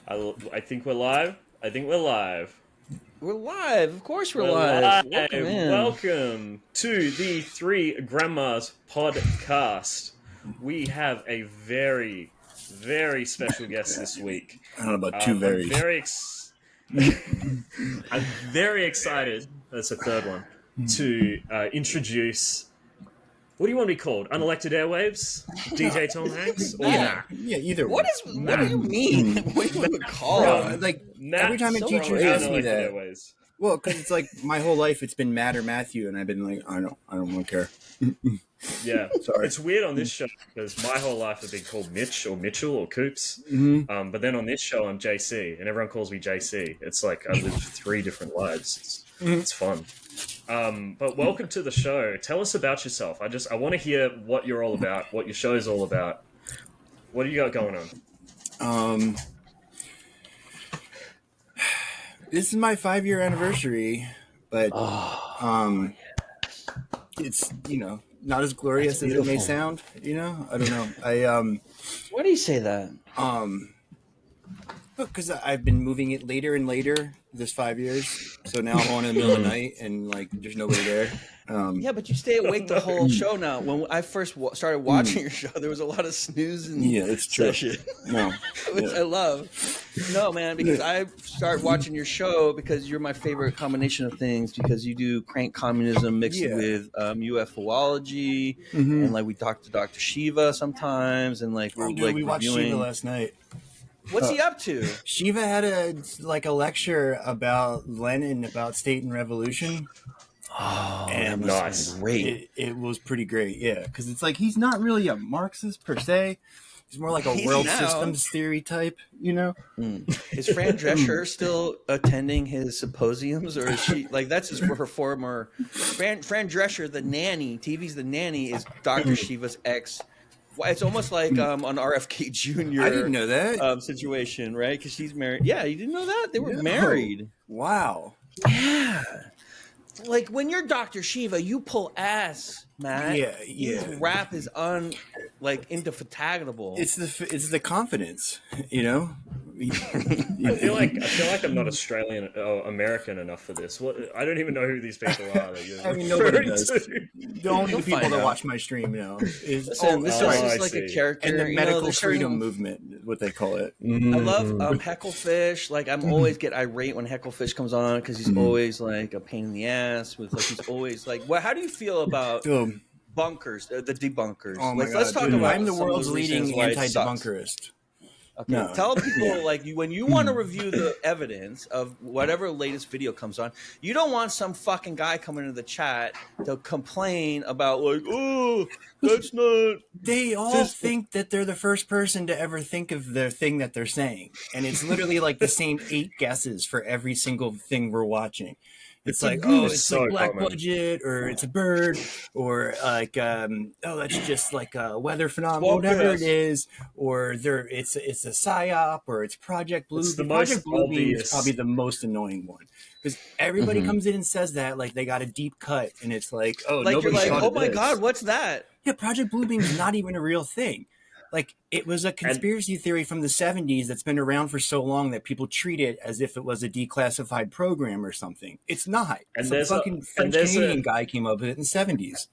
I think we're live. I think we're live. We're live. Of course we're live. Welcome to the Three Grandmas podcast. We have a very, very special guest this week. I don't know about two very. I'm very excited. That's the third one. To introduce. What do you want to be called? Unelected Airwaves? DJTomHanks? Or Matt? Yeah, either what way. What do you mean? What do you want to call it? Like, Matt, every time a teacher asks me that. Airways. Well, because it's like my whole life it's been Matt or Matthew, and I've been like, I don't care. Yeah. Sorry. It's weird on this show because my whole life has been called Mitch or Mitchell or Coops. Mm-hmm. But then on this show, I'm JC, and everyone calls me JC. It's like I live three different lives. It's fun. But welcome to the show. Tell us about yourself. I want to hear what you're all about, what your show's all about. What do you got going on? This is my 5-year anniversary, but it's not as glorious as it may sound. I don't know. Why do you say that? Because I've been moving it later and later this 5 years. So now I'm on in the middle of the night and like there's nobody there. Yeah, but you stay awake the whole show now. When I first started watching your show, there was a lot of snoozing. Yeah, it's true. Session, no, which I love. No, man, because I started watching your show because you're my favorite combination of things. Because you do crank communism mixed with UFOlogy, and like we talk to Dr. Shiva sometimes, and like we watched Shiva last night. What's he up to? Shiva had a lecture about Lenin, about state and revolution. Oh, and that was great. It was pretty great, yeah. Because it's like he's not really a Marxist per se. He's more like a world systems theory type, Is Fran Drescher still attending his symposiums, or is she like that's just for her former Fran Drescher, the nanny? TV's the nanny is Dr. Shiva's ex. It's almost like on RFK Jr. I didn't know that situation, right? Because she's married. Yeah, you didn't know that they were married. Wow. Yeah. Like when you're Dr. Shiva, you pull ass, man. Yeah. His rap is indefatigable. It's the confidence, I feel like I'm not Australian or American enough for this. I don't even know who these people are. Nobody does. The only people that watch my stream, Listen, this is like a character. And the medical freedom movement, what they call it. I love Hecklefish. Like I'm always get irate when Hecklefish comes on because he's always like a pain in the ass. With like he's always like, well, how do you feel about bunkers, the debunkers? Oh my God, let's talk about. I'm the world's leading anti-debunkerist. Okay. No. Tell people when you want to review the evidence of whatever latest video comes on, you don't want some fucking guy coming into the chat to complain about like, oh, that's not. They all think that they're the first person to ever think of the thing that they're saying, and it's literally like the same 8 guesses for every single thing we're watching. It's like, it's a black budget, or it's a bird, or like, that's just like a weather phenomenon, whatever it is, or it's a psyop, or it's Project Bluebeam. Project Bluebeam is probably the most annoying one because everybody comes in and says that like they got a deep cut, and it's like, you're like, oh my God, what's that? Yeah, Project Bluebeam is not even a real thing. Like, it was a conspiracy theory from the 70s that's been around for so long that people treat it as if it was a declassified program or something. It's not. And some fucking French-Canadian guy came up with it in the 70s.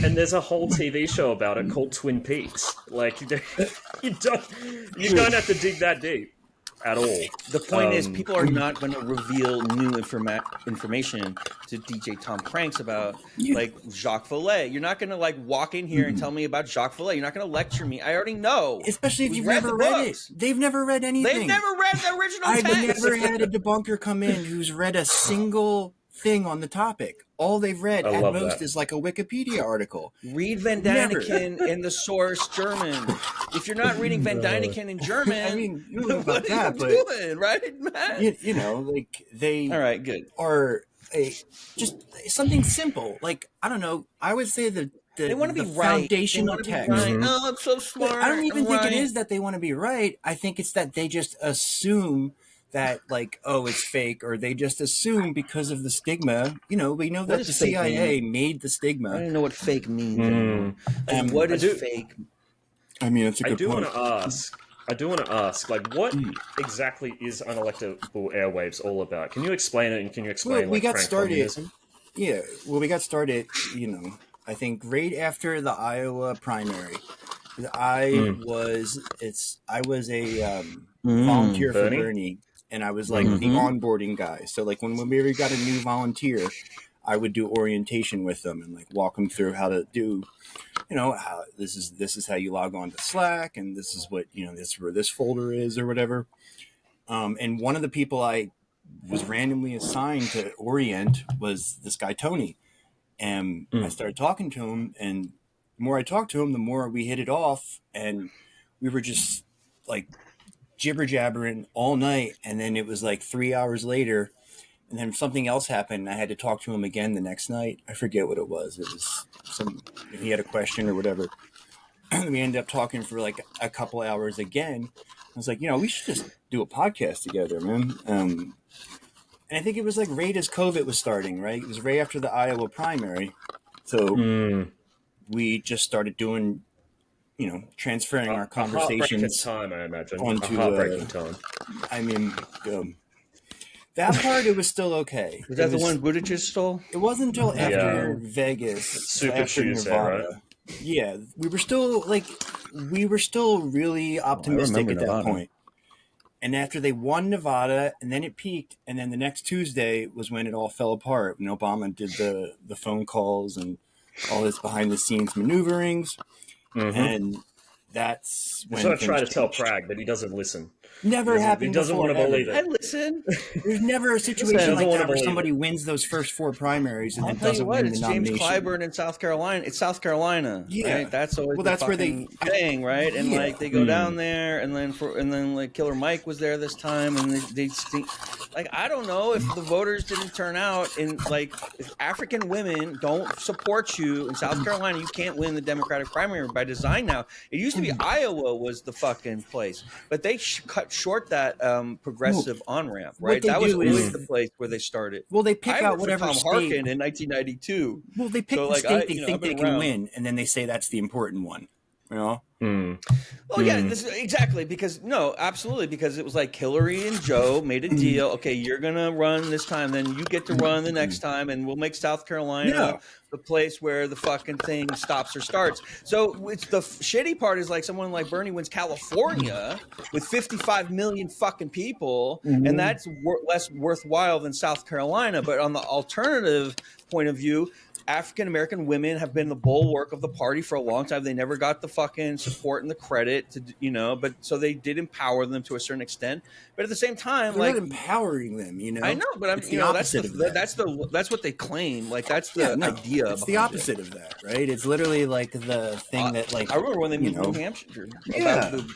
And there's a whole TV show about it called Twin Peaks. Like, you don't have to dig that deep at all. The point is, people are not going to reveal new information to DJ Tom Pranks about like Jacques Vallée. You're not going to like walk in here and tell me about Jacques Vallée. You're not going to lecture me. I already know. Especially if you've never read it. They've never read anything. They've never read the original text. I've never had a debunker come in who's read a single thing on the topic. All they've read at most is like a Wikipedia article. Read Van Daniken in the source German. If you're not reading Van Daniken in German, I mean, you don't know about that, but doing, right, man? Like they all right, good. Are just something simple. Like I don't know. I would say that they want to be foundational text. Right. Oh, I'm so smart. I don't even think it is that they want to be right. I think it's that they just assume that like, oh, it's fake, or they just assume because of the stigma. We know that the CIA made the stigma. I don't know what fake means. What is fake? I mean, it's a good point. I do want to ask, like, what exactly is Unelectable Airwaves all about? Can you explain it, and can you explain, we got Frank started. communism? Yeah, well, we got started, I think right after the Iowa primary. I was a volunteer for Bernie, and I was like the onboarding guy. So like when we got a new volunteer, I would do orientation with them and like walk them through how to do, how this is how you log on to Slack, and this is what this is where this folder is or whatever. And one of the people I was randomly assigned to orient was this guy Tony, and I started talking to him, and the more I talked to him, the more we hit it off, and we were just like jibber jabbering all night. And then it was like 3 hours later, and then something else happened. I had to talk to him again the next night. I forget what it was. It was he had a question or whatever. We ended up talking for like a couple hours again. I was like, we should just do a podcast together, man. And I think it was like right as COVID was starting, right? It was right after the Iowa primary. So we just started doing, transferring our conversations. Time, I imagine. Onto, a heartbreaking time. I mean, that part, it was still okay. Was that the one Buttigieg stole? It wasn't until after Vegas. Super after Tuesday, Nevada. right? Yeah, we were still really optimistic at that point. And after they won Nevada, and then it peaked, and then the next Tuesday was when it all fell apart. When Obama did the phone calls and all this behind the scenes maneuverings, and that's when I try to tell Prag, but he doesn't listen. Never happened. He doesn't want to believe it. I listen. There's never a situation like that where somebody wins those first 4 primaries and then doesn't win the nomination. It's James Clyburn in South Carolina. It's South Carolina, right? That's always that's where they thing, right? And like they go down there, and then like Killer Mike was there this time, and they like I don't know if the voters didn't turn out, and like if African women don't support you in South Carolina, you can't win the Democratic primary by design. Now it used to be Iowa was the fucking place, but they cut short that progressive on-ramp, right? That was always the place where they started. Well, they pick out whatever Tom state Harkin in 1992. Well, they pick the state they think they can win, and then they say that's the important one. Well, yeah, this is exactly because absolutely, because it was like Hillary and Joe made a deal. Okay, you're gonna run this time, then you get to run the next time, and we'll make South Carolina the place where the fucking thing stops or starts. So it's the shitty part is like someone like Bernie wins California with 55 million fucking people, and that's less worthwhile than South Carolina. But on the alternative point of view, African American women have been the bulwark of the party for a long time. They never got the fucking support and the credit to, but so they did empower them to a certain extent. But at the same time, they're not empowering them, I know, but that's what they claim. Like that's the idea. It's the opposite of that, right? It's literally like the thing that like I remember when they made New Hampshire.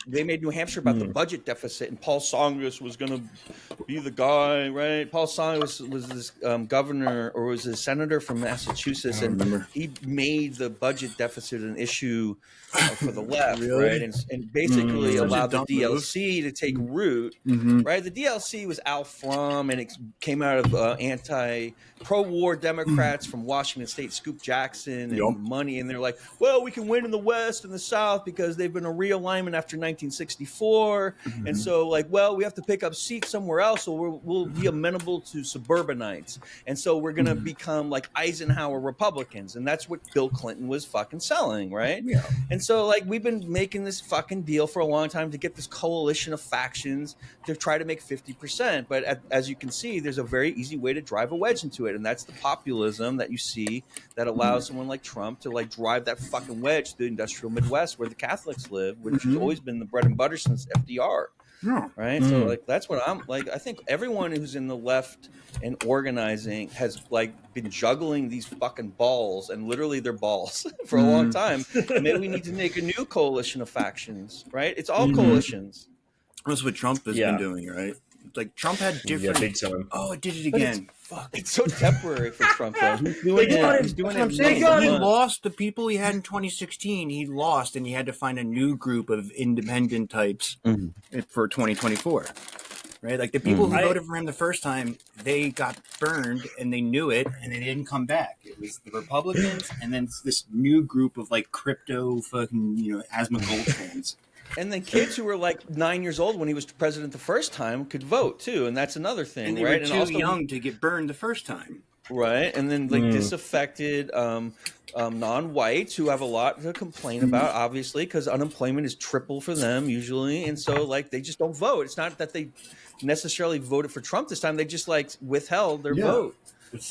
They made New Hampshire about the budget deficit, and Paul Tsongas was going to be the guy, right? Paul Tsongas was this governor or was a senator from Massachusetts. And he made the budget deficit an issue for the left, right? And basically allowed the DLC to take root, right? The DLC was Al Frum, and it came out of pro-war Democrats from Washington State, Scoop Jackson, and money. And they're like, well, we can win in the West and the South because they've been a realignment after 1964. And so, like, well, we have to pick up seats somewhere else, so we'll be amenable to suburbanites. And so we're going to become like Eisenhower Republicans, and that's what Bill Clinton was fucking selling, right? Yeah. And so like we've been making this fucking deal for a long time to get this coalition of factions to try to make 50%, but as you can see, there's a very easy way to drive a wedge into it, and that's the populism that you see that allows someone like Trump to like drive that fucking wedge to the industrial Midwest where the Catholics live, which has always been the bread and butter since FDR. Right. So like that's what I'm like. I think everyone who's in the left and organizing has like been juggling these fucking balls, and literally they're balls for a long time. And maybe we need to make a new coalition of factions, right? It's all coalitions. That's what Trump has been doing, right? Like Trump had different. Big time. Oh, it did it again. Fuck. It's so temporary for Trump, though. He's doing He lost the people he had in 2016. He lost, and he had to find a new group of independent types for 2024. right? Like the people who voted for him the first time, they got burned and they knew it and they didn't come back. It was the Republicans and then this new group of like crypto fucking, asthma gold fans. And then kids who were like 9 years old when he was president the first time could vote too, and that's another thing, and they right? were too and also, young to get burned the first time, right? And then like disaffected non-whites who have a lot to complain about, obviously, because unemployment is triple for them usually, and so like they just don't vote. It's not that they necessarily voted for Trump this time; they just like withheld their vote.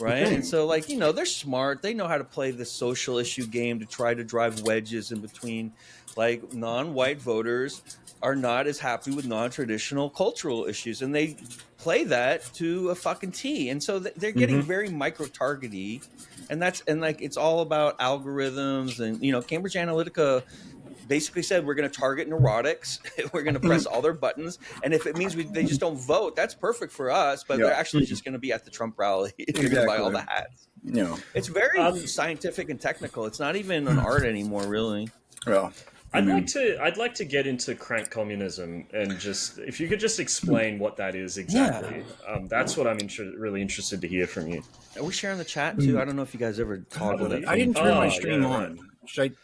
Right. And so like, they're smart. They know how to play the social issue game to try to drive wedges in between. Like non-white voters are not as happy with non-traditional cultural issues. And they play that to a fucking T. And so they're getting very micro-targety. And it's all about algorithms. And, Cambridge Analytica basically said we're going to target neurotics. We're going to press all their buttons, and if it means they just don't vote, that's perfect for us. But they're actually just going to be at the Trump rally. They're going to buy all the hats. It's very scientific and technical. It's not even an art anymore, really. Yeah. I'd like to get into crank communism and just if you could just explain what that is exactly. That's what I'm really interested to hear from you. Are we sharing the chat too? I don't know if you guys ever talk with it. I didn't turn my stream on. Should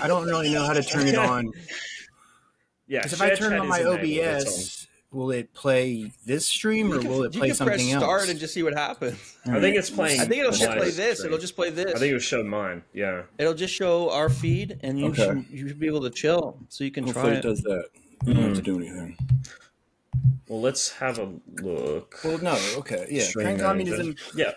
I don't really know how to turn it on. Yeah, because if I turn on my OBS, will it play this stream or will it play something else? You can press start and just see what happens. I think it's playing. I think it'll just play this. It'll just play this. I think it'll show mine. Yeah. It'll just show our feed, and you should be able to chill, so you can Hopefully try it. It does that. You don't have to do anything. Well, let's have a look. Well, no, okay, yeah. Crank communism. Yeah.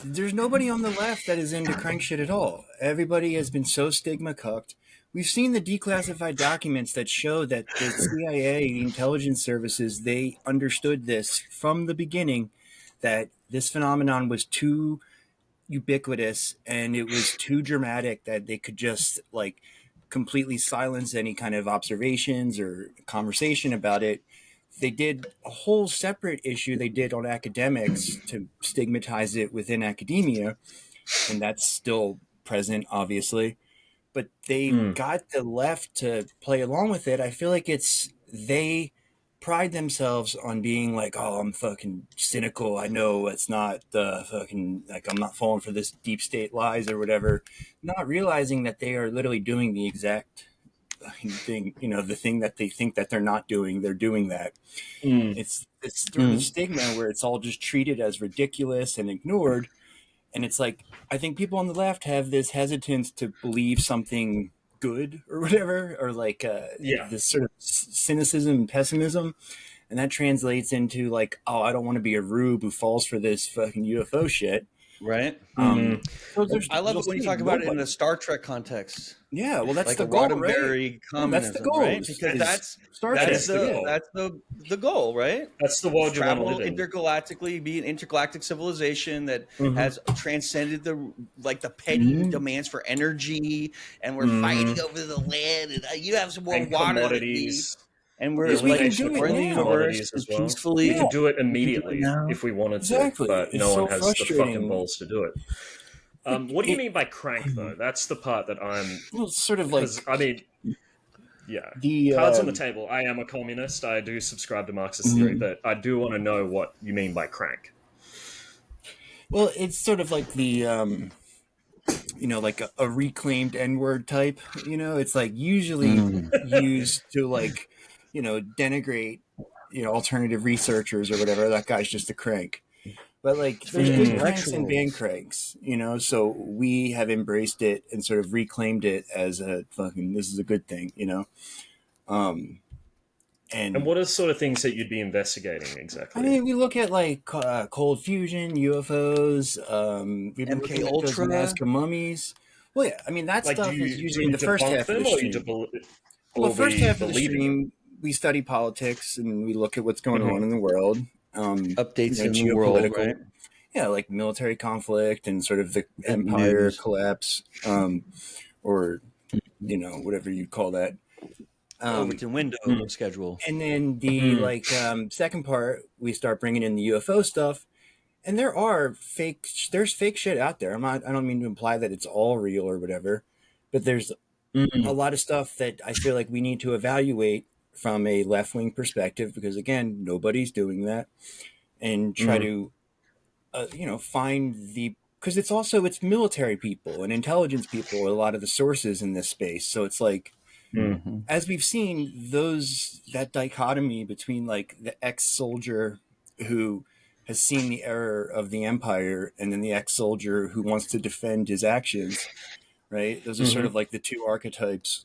There's nobody on the left that is into crank shit at all. Everybody has been so stigma cucked. We've seen the declassified documents that show that the CIA, the intelligence services, they understood this from the beginning, that this phenomenon was too ubiquitous and it was too dramatic that they could just like completely silence any kind of observations or conversation about it. They did a whole separate issue they did on academics to stigmatize it within academia, and that's still present, obviously. But they got the left to play along with it. I feel like they pride themselves on being like, oh, I'm fucking cynical. I know it's not the fucking, like, I'm not falling for this deep state lies or whatever, not realizing that they are literally doing the exact thing, the thing that they think that they're not doing, they're doing that. It's sort of stigma where it's all just treated as ridiculous and ignored. And it's like, I think people on the left have this hesitance to believe something good or whatever, or like this sort of cynicism and pessimism. And that translates into like, oh, I don't want to be a rube who falls for this fucking UFO shit. Right. So I love it when you talk about it in a Star Trek context. Yeah, well, that's like the goal, right? That's the goal, right? Because that's the goal, right? That's the world you want to live in. Intergalactically, be an intergalactic civilization that has transcended the petty demands for energy, and we're fighting over the land, and you have some more and water commodities. And we're in the universe peacefully. We could do it immediately if we wanted to, but no one has the fucking balls to do it. What do you mean by crank, though? That's the part that I'm... Well, sort of like... I mean, yeah. Cards on the table. I am a communist. I do subscribe to Marxist theory, but I do want to know what you mean by crank. Well, it's sort of like the... like a reclaimed N-word type. It's like usually used to like... denigrate, alternative researchers or whatever. That guy's just a crank. But like, there's good cranks and bad cranks, so we have embraced it and sort of reclaimed it as this is a good thing, And what are sort of things that you'd be investigating exactly? I mean, we look at like cold fusion, UFOs, we MK Ultra, master mummies. Well, yeah, I mean, that like, stuff is usually in the first half of the stream. Well, the first half of the stream, we study politics and we look at what's going on in the world. Updates in the world, right? Yeah, like military conflict and sort of the empire collapse, or whatever you call that. Overton window schedule. And then the second part, we start bringing in the UFO stuff, and there's fake shit out there. I don't mean to imply that it's all real or whatever, but there's a lot of stuff that I feel like we need to evaluate from a left-wing perspective, because again, nobody's doing that, and try to, find because it's military people and intelligence people, a lot of the sources in this space. So it's like, as we've seen, that dichotomy between like the ex-soldier who has seen the error of the empire and then the ex-soldier who wants to defend his actions, right? Those are sort of like the two archetypes,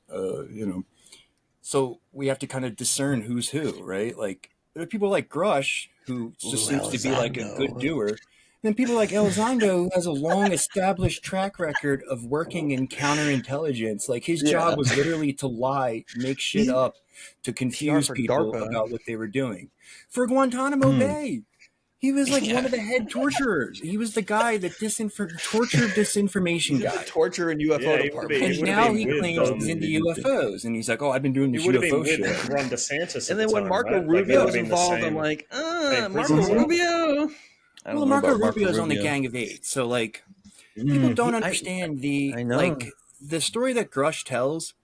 So we have to kind of discern who's who, right? Like there are people like Grush who just seems to be like a good doer. And then people like Elizondo, who has a long established track record of working in counterintelligence. Like his job was literally to lie, make shit up, to confuse people about what they were doing. For Guantanamo Bay, he was like one of the head torturers. He was the guy that tortured disinformation guy. Torture and UFO department. And now he claims he's into UFOs. And he's like, oh, I've been doing this UFO shit. Ron DeSantis. And then when Marco Rubio was involved, I'm like, Marco Rubio. Well, Marco Rubio's on the Gang of Eight. So, like, people don't understand the story that Grush tells.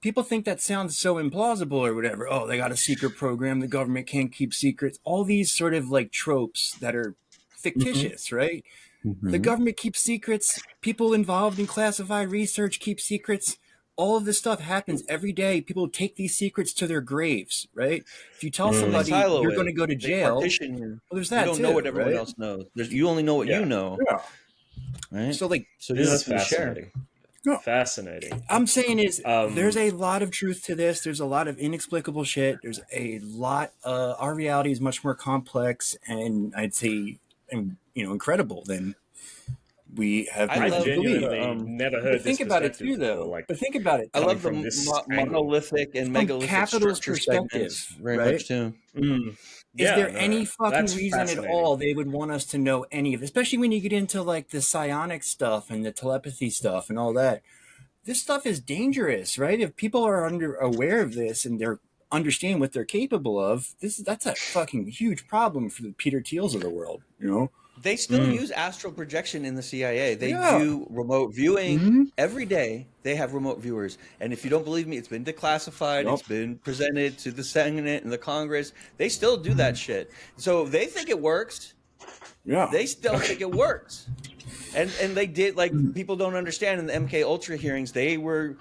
People think that sounds so implausible or whatever. Oh, they got a secret program. The government can't keep secrets. All these sort of like tropes that are fictitious, right? The government keeps secrets. People involved in classified research keep secrets. All of this stuff happens every day. People take these secrets to their graves, right? If you tell somebody you're going to go to jail, there's that you don't know what everyone else knows. You only know what you know. Yeah. Right? So like, this is fascinating. Fascinating. I'm saying is there's a lot of truth to this. There's a lot of inexplicable shit. There's a lot. Our reality is much more complex, and I'd say, incredible than we have. I genuinely never heard. But think about it too, though. But think about it. I love the monolithic and megalithic capitalist perspective, very right? much too. Is there any fucking reason at all they would want us to know any of it? Especially when you get into like the psionic stuff and the telepathy stuff and all that. This stuff is dangerous, right? If people are aware of this and they're understand what they're capable of, that's a fucking huge problem for the Peter Thiels of the world, They still use astral projection in the CIA. They do remote viewing every day. They have remote viewers. And if you don't believe me, it's been declassified. It's been presented to the Senate and the Congress. They still do that shit. So they think it works. Yeah. They still think it works. And they did, like, people don't understand in the MK Ultra hearings, they were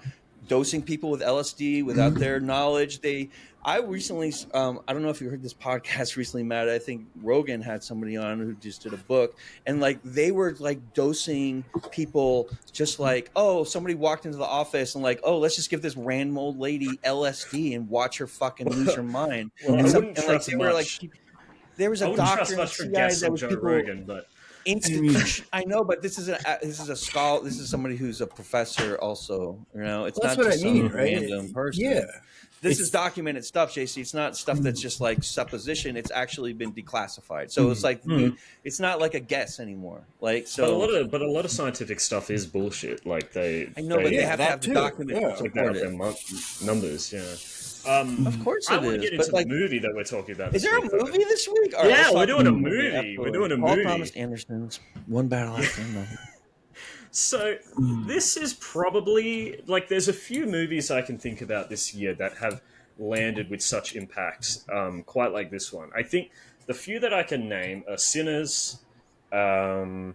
dosing people with LSD without their knowledge. I recently, I don't know if you heard this podcast recently, Matt. I think Rogan had somebody on who just did a book, and like they were like dosing people, just like, oh, somebody walked into the office and like, oh, let's just give this random old lady LSD and watch her fucking lose her mind. Well, and I wouldn't trust they were like, there was a doctor in the CIA that was people. Rogan, but I know, but this is a scholar. This is somebody who's a professor, also. It's that's not what just I mean, some right? random person. Yeah. This is documented stuff, JC. It's not stuff that's just like supposition. It's actually been declassified. So it's like it's not like a guess anymore. Like so, but a lot of scientific stuff is bullshit. Like but they have to have the document to support it. Numbers, of course, I want to get into the movie that we're talking about. Is there a movie this week? Yeah, we're doing a movie. We're doing a movie. Paul Thomas Anderson's One Battle After Another. So this is probably like there's a few movies I can think about this year that have landed with such impacts, quite like this one. I think the few that I can name are Sinners, One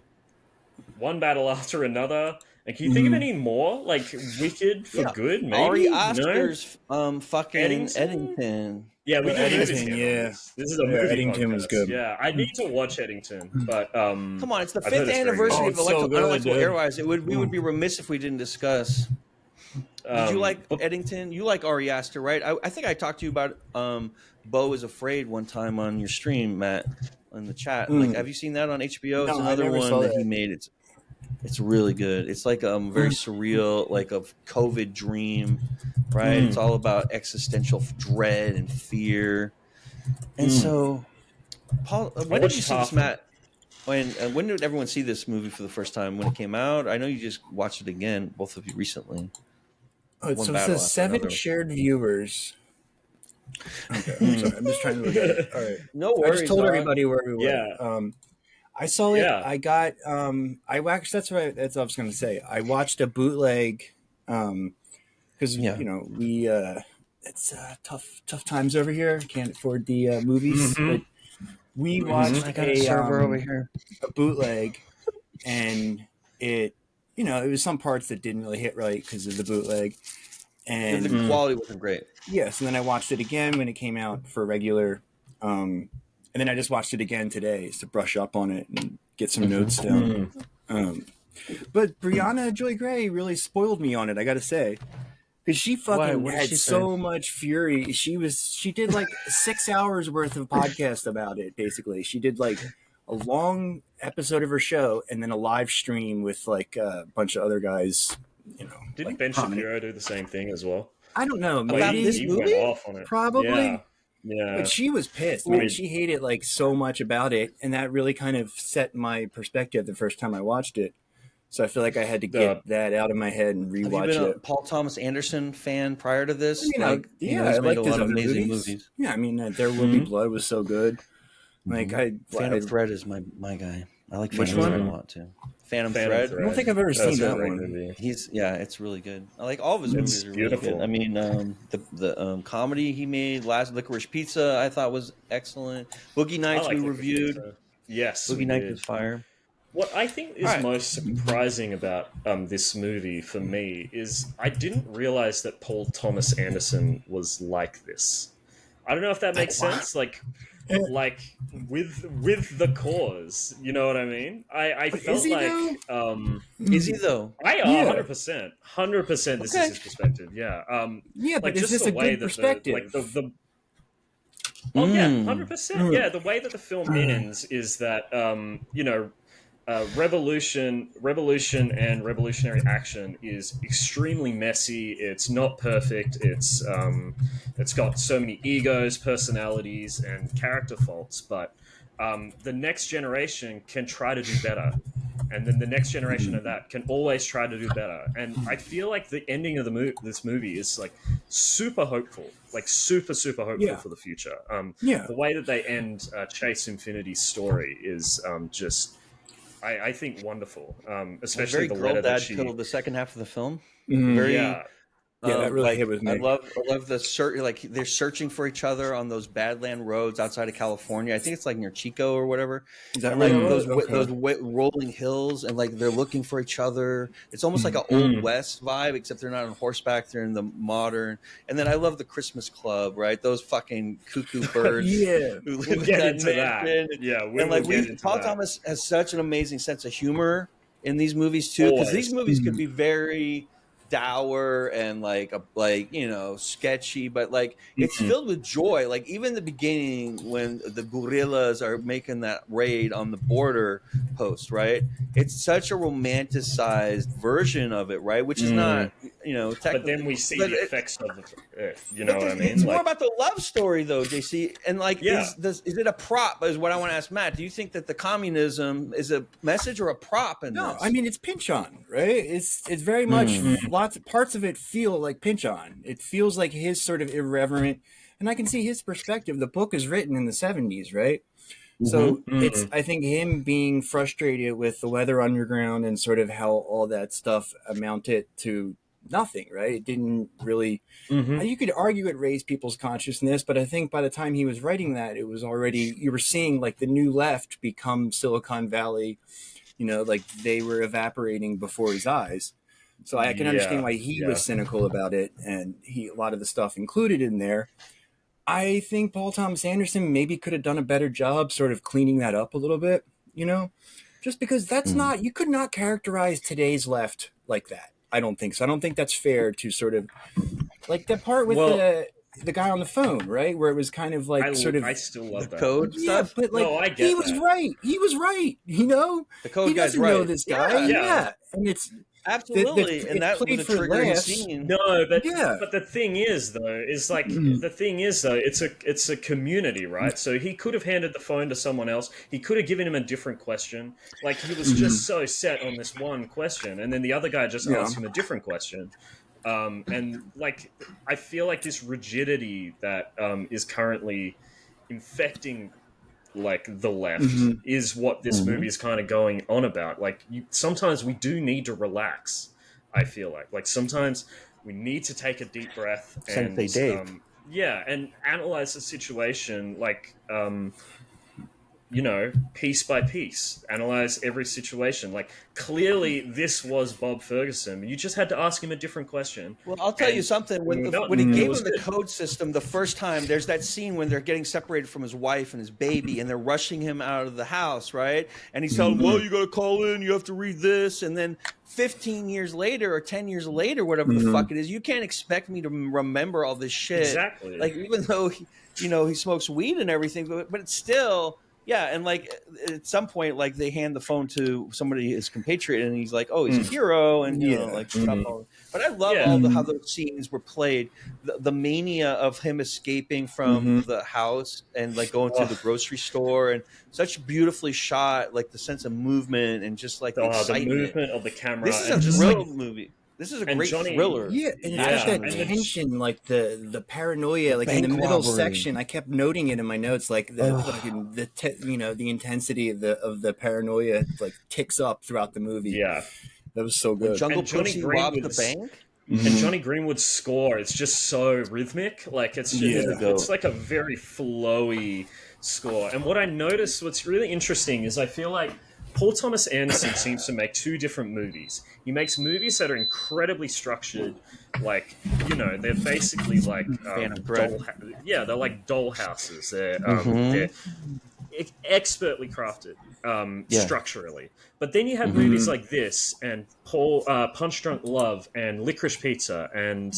Battle After Another. And can you think of any more? Like Wicked for Good, maybe? Ari Aster's fucking Eddington. Yeah, we did Eddington, This is a movie Eddington was good. Yeah, I need to watch Eddington, but come on, it's the 5th anniversary of Unelectable Airwaves. We would be remiss if we didn't discuss. Did you like Eddington? You like Ari Aster, right? I think I talked to you about Beau is Afraid one time on your stream, Matt, in the chat. Like, have you seen that on HBO? It's another one that he made. It's really good. It's like very surreal, like a COVID dream, right? It's all about existential dread and fear. And so, Paul, when did you see this, Matt? When did everyone see this movie for the first time? When it came out? I know you just watched it again, both of you recently. So it says 7 shared viewers. Okay, I'm sorry. I'm just trying to look at it. All right. No worries. I just told everybody where we were. Yeah. I saw it. Yeah. I got. I watched. That's what I was going to say. I watched a bootleg. Because we it's tough times over here. Can't afford the movies, but we watched I got a server over a here. bootleg, and it was some parts that didn't really hit right because of the bootleg, and The quality wasn't great. yeah. So then I watched it again when it came out for regular, and then I just watched it again today to brush up on it and get some notes down. But Brianna Joy Gray really spoiled me on it, I gotta say, because she fucking What did had she so say? much fury. She did like 6 hours worth of podcast about it. Basically, she did like a long episode of her show and then a live stream with like a bunch of other guys. Didn't like Ben prominent. Shapiro do the same thing as well? I don't know, About maybe this He movie? went off on it. probably. Yeah. But she was pissed, I man. mean- She hated like so much about it, and that really kind of set my perspective the first time I watched it. So I feel like I had to get that out of my head and Have you rewatch been a it. Paul Thomas Anderson fan prior to this? You know, he's I made liked a his lot of other amazing movies. movies. Yeah, I mean, There Will Be Blood was so good. Like Phantom Thread is my guy. I like Which Phantom one? Thread a lot too. Phantom Phantom Thread. Thread. I don't think I've ever That's seen a that great one. movie. It's really good. I like all of his movies. Are really beautiful. good. I mean, the comedy he made, Last Licorice Pizza, I thought was excellent. Boogie Nights we reviewed. Yes, Boogie Nights is fire. What I think is most surprising about this movie for me is I didn't realize that Paul Thomas Anderson was like this. I don't know if that makes sense. Like with the cause, you know what I mean? I felt is he like Is he though? I Yeah. 100%. This is his perspective. Yeah. Yeah, but like is just this the a way good that perspective? Oh yeah, 100%. Yeah, the way that the film ends is that revolution and revolutionary action is extremely messy. It's not perfect. It's got so many egos, personalities, and character faults. But the next generation can try to do better, and then the next generation of that can always try to do better. And I feel like the ending of this movie is like super hopeful, like super hopeful for the future. The way that they end Chase Infinity's story is just. I think wonderful, especially Very the girl letter that dad she. pill the second half of the film. Yeah, that really hit with me. I love the like they're searching for each other on those badland roads outside of California. I think it's like near Chico or whatever. Is that And, like right? those rolling hills, and like they're looking for each other. It's almost like an old west vibe, except they're not on horseback; they're in the modern. And then I love the Christmas Club, right? Those fucking cuckoo birds. Yeah. who live we'll in get that into that. mansion. Yeah, And like Paul that. Thomas has such an amazing sense of humor in these movies too, because these movies could be very dour and sketchy, but like it's filled with joy. Like even the beginning when the guerrillas are making that raid on the border post, right? It's such a romanticized version of it, right? Which is not, But then we see the effects of it. You know what I mean? It's more about the love story, though, JC. And like, Yeah. is it a prop? Is what I want to ask Matt. Do you think that the communism is a message or a prop in No, this? I mean it's pinch on, right? It's very much lots of parts of it feel like pinch on. It feels like his sort of irreverent, and I can see his perspective. The book is written in the 70s, right? So it's I think him being frustrated with the Weather Underground and sort of how all that stuff amounted to nothing, right? It didn't really. You could argue it raised people's consciousness, but I think by the time he was writing that, it was already you were seeing like the new left become Silicon Valley. Like they were evaporating before his eyes. So I can understand why he was cynical about it, and a lot of the stuff included in there. I think Paul Thomas Anderson maybe could have done a better job sort of cleaning that up a little bit, just because that's not, you could not characterize today's left like that. I don't think so. I don't think that's fair to sort of, like that part with the guy on the phone, right? Where it was kind of like I still love that code stuff. But like, I get he was that. right. He was right. The code he guy's doesn't right. know this guy. Yeah. And it's Absolutely, and that was played a for triggering laughs. scene. No, but Yeah. but the thing is though, it's a community, right? So he could have handed the phone to someone else. He could have given him a different question. Like he was just so set on this one question, and then the other guy just asked him a different question. And like I feel like this rigidity that is currently infecting like the left is what this movie is kind of going on about. Like sometimes we do need to relax. I feel like sometimes We need to take a deep breath and Sensei Dave. and analyze the situation like piece by piece, analyze every situation. Like, clearly this was Bob Ferguson. You just had to ask him a different question. Well, I'll tell you something. When he gave him the code system the first time, there's that scene when they're getting separated from his wife and his baby, and they're rushing him out of the house, right? And he's telling him, well, you got to call in, you have to read this. And then 15 years later or 10 years later, whatever the fuck it is, you can't expect me to remember all this shit. Exactly. Like, even though, he smokes weed and everything, but it's still... Yeah, and like at some point, like they hand the phone to somebody, his compatriot, and he's like, "Oh, he's a hero," and stuff. But I love how those scenes were played. The mania of him escaping from the house and like going to the grocery store, and such beautifully shot, like the sense of movement and just like the excitement, the movement of the camera. This is a thrill movie. This is a great thriller. Yeah, and it's got that tension, like the paranoia, like in the middle section. I kept noting it in my notes, like the intensity of the paranoia like ticks up throughout the movie. Yeah, that was so good. Jungle Pussy robbed the bank. And Johnny Greenwood's score, it's just so rhythmic. Like it's like a very flowy score. And what I noticed, what's really interesting is I feel like Paul Thomas Anderson seems to make two different movies. He makes movies that are incredibly structured, like, they're basically like they're like doll houses. They're expertly crafted structurally. But then you have movies like this and Punch Drunk Love and Licorice Pizza, and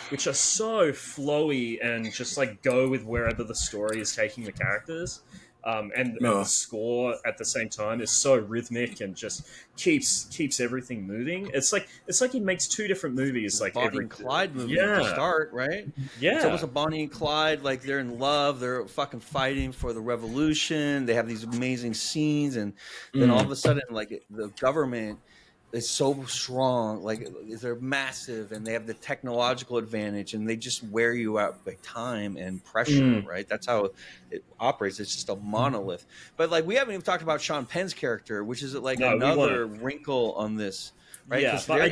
which are so flowy and just like go with wherever the story is taking the characters. And the score at the same time is so rhythmic and just keeps everything moving. It's like he makes two different movies, like Bonnie and Clyde movie at the start, right? Yeah, it's almost a Bonnie and Clyde, like they're in love, they're fucking fighting for the revolution. They have these amazing scenes, and then all of a sudden, like the government is so strong, like they're massive, and they have the technological advantage, and they just wear you out by time and pressure, right? That's how it operates. It's just a monolith. But like, we haven't even talked about Sean Penn's character, which is like another wrinkle on this, right? Yeah, but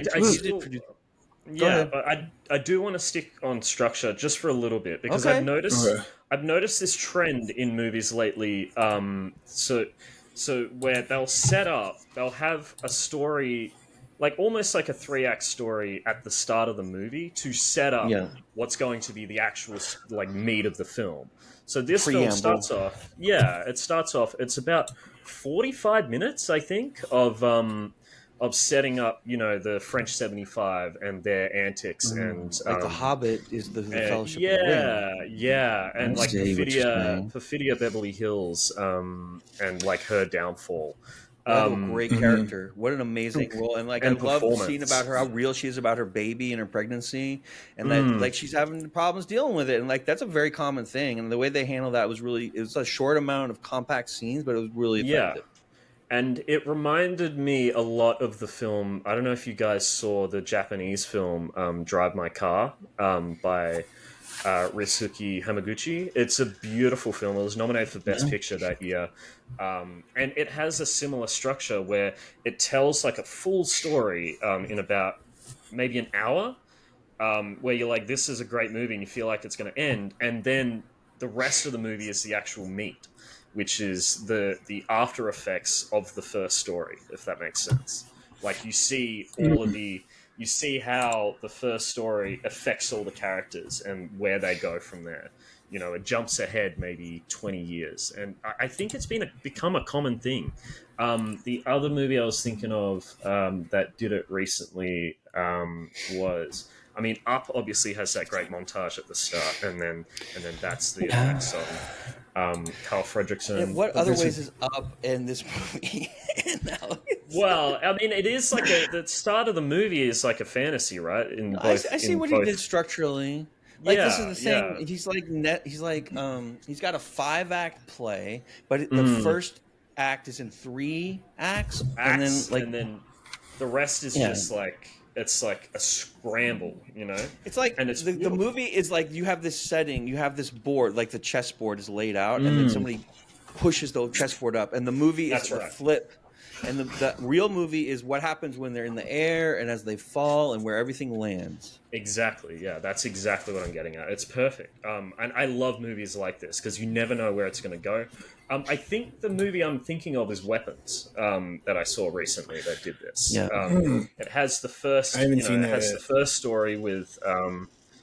I do want to stick on structure just for a little bit, because I've noticed this trend in movies lately. So where they'll have a story, like almost like a 3-act story at the start of the movie to set up what's going to be the actual like meat of the film. So this film starts off, it's about 45 minutes, I think, of setting up, the French 75 and their antics, and like The Hobbit is the Fellowship of the Ring. And like Perfidia Beverly Hills, and like her downfall. What a great character! What an amazing role! And like, I love seeing about her, how real she is about her baby and her pregnancy, and that like she's having problems dealing with it, and like that's a very common thing. And the way they handled that was it was a short amount of compact scenes, but it was really effective. And it reminded me a lot of the film. I don't know if you guys saw the Japanese film Drive My Car by Ryusuke Hamaguchi. It's a beautiful film. It was nominated for Best Picture that year. And it has a similar structure where it tells like a full story in about maybe an hour, where you're like, this is a great movie, and you feel like it's going to end. And then the rest of the movie is the actual meat, which is the after effects of the first story, if that makes sense. Like, you see you see how the first story affects all the characters and where they go from there. It jumps ahead maybe 20 years. And I think it's become a common thing. The other movie I was thinking of that did it recently was... Up obviously has that great montage at the start, and then that's the effects on Carl Fredricksen. In what other ways is Up in this movie? Well, it is like the start of the movie is like a fantasy, right? I see what he did structurally. Like, this is the thing. Yeah. He's got a 5-act play, but the first act is in 3 acts, and then the rest is just like... It's like a scramble, It's like, and the movie is like, you have this setting, you have this board, like the chessboard is laid out, and then somebody pushes the chessboard up, and the movie is a flip. And the real movie is what happens when they're in the air and as they fall and where everything lands. Exactly. Yeah, that's exactly what I'm getting at. It's perfect. And I love movies like this because you never know where it's going to go. I think the movie I'm thinking of is Weapons, that I saw recently that did this. Yeah. It has the first. I haven't seen that It has yet. the first story with.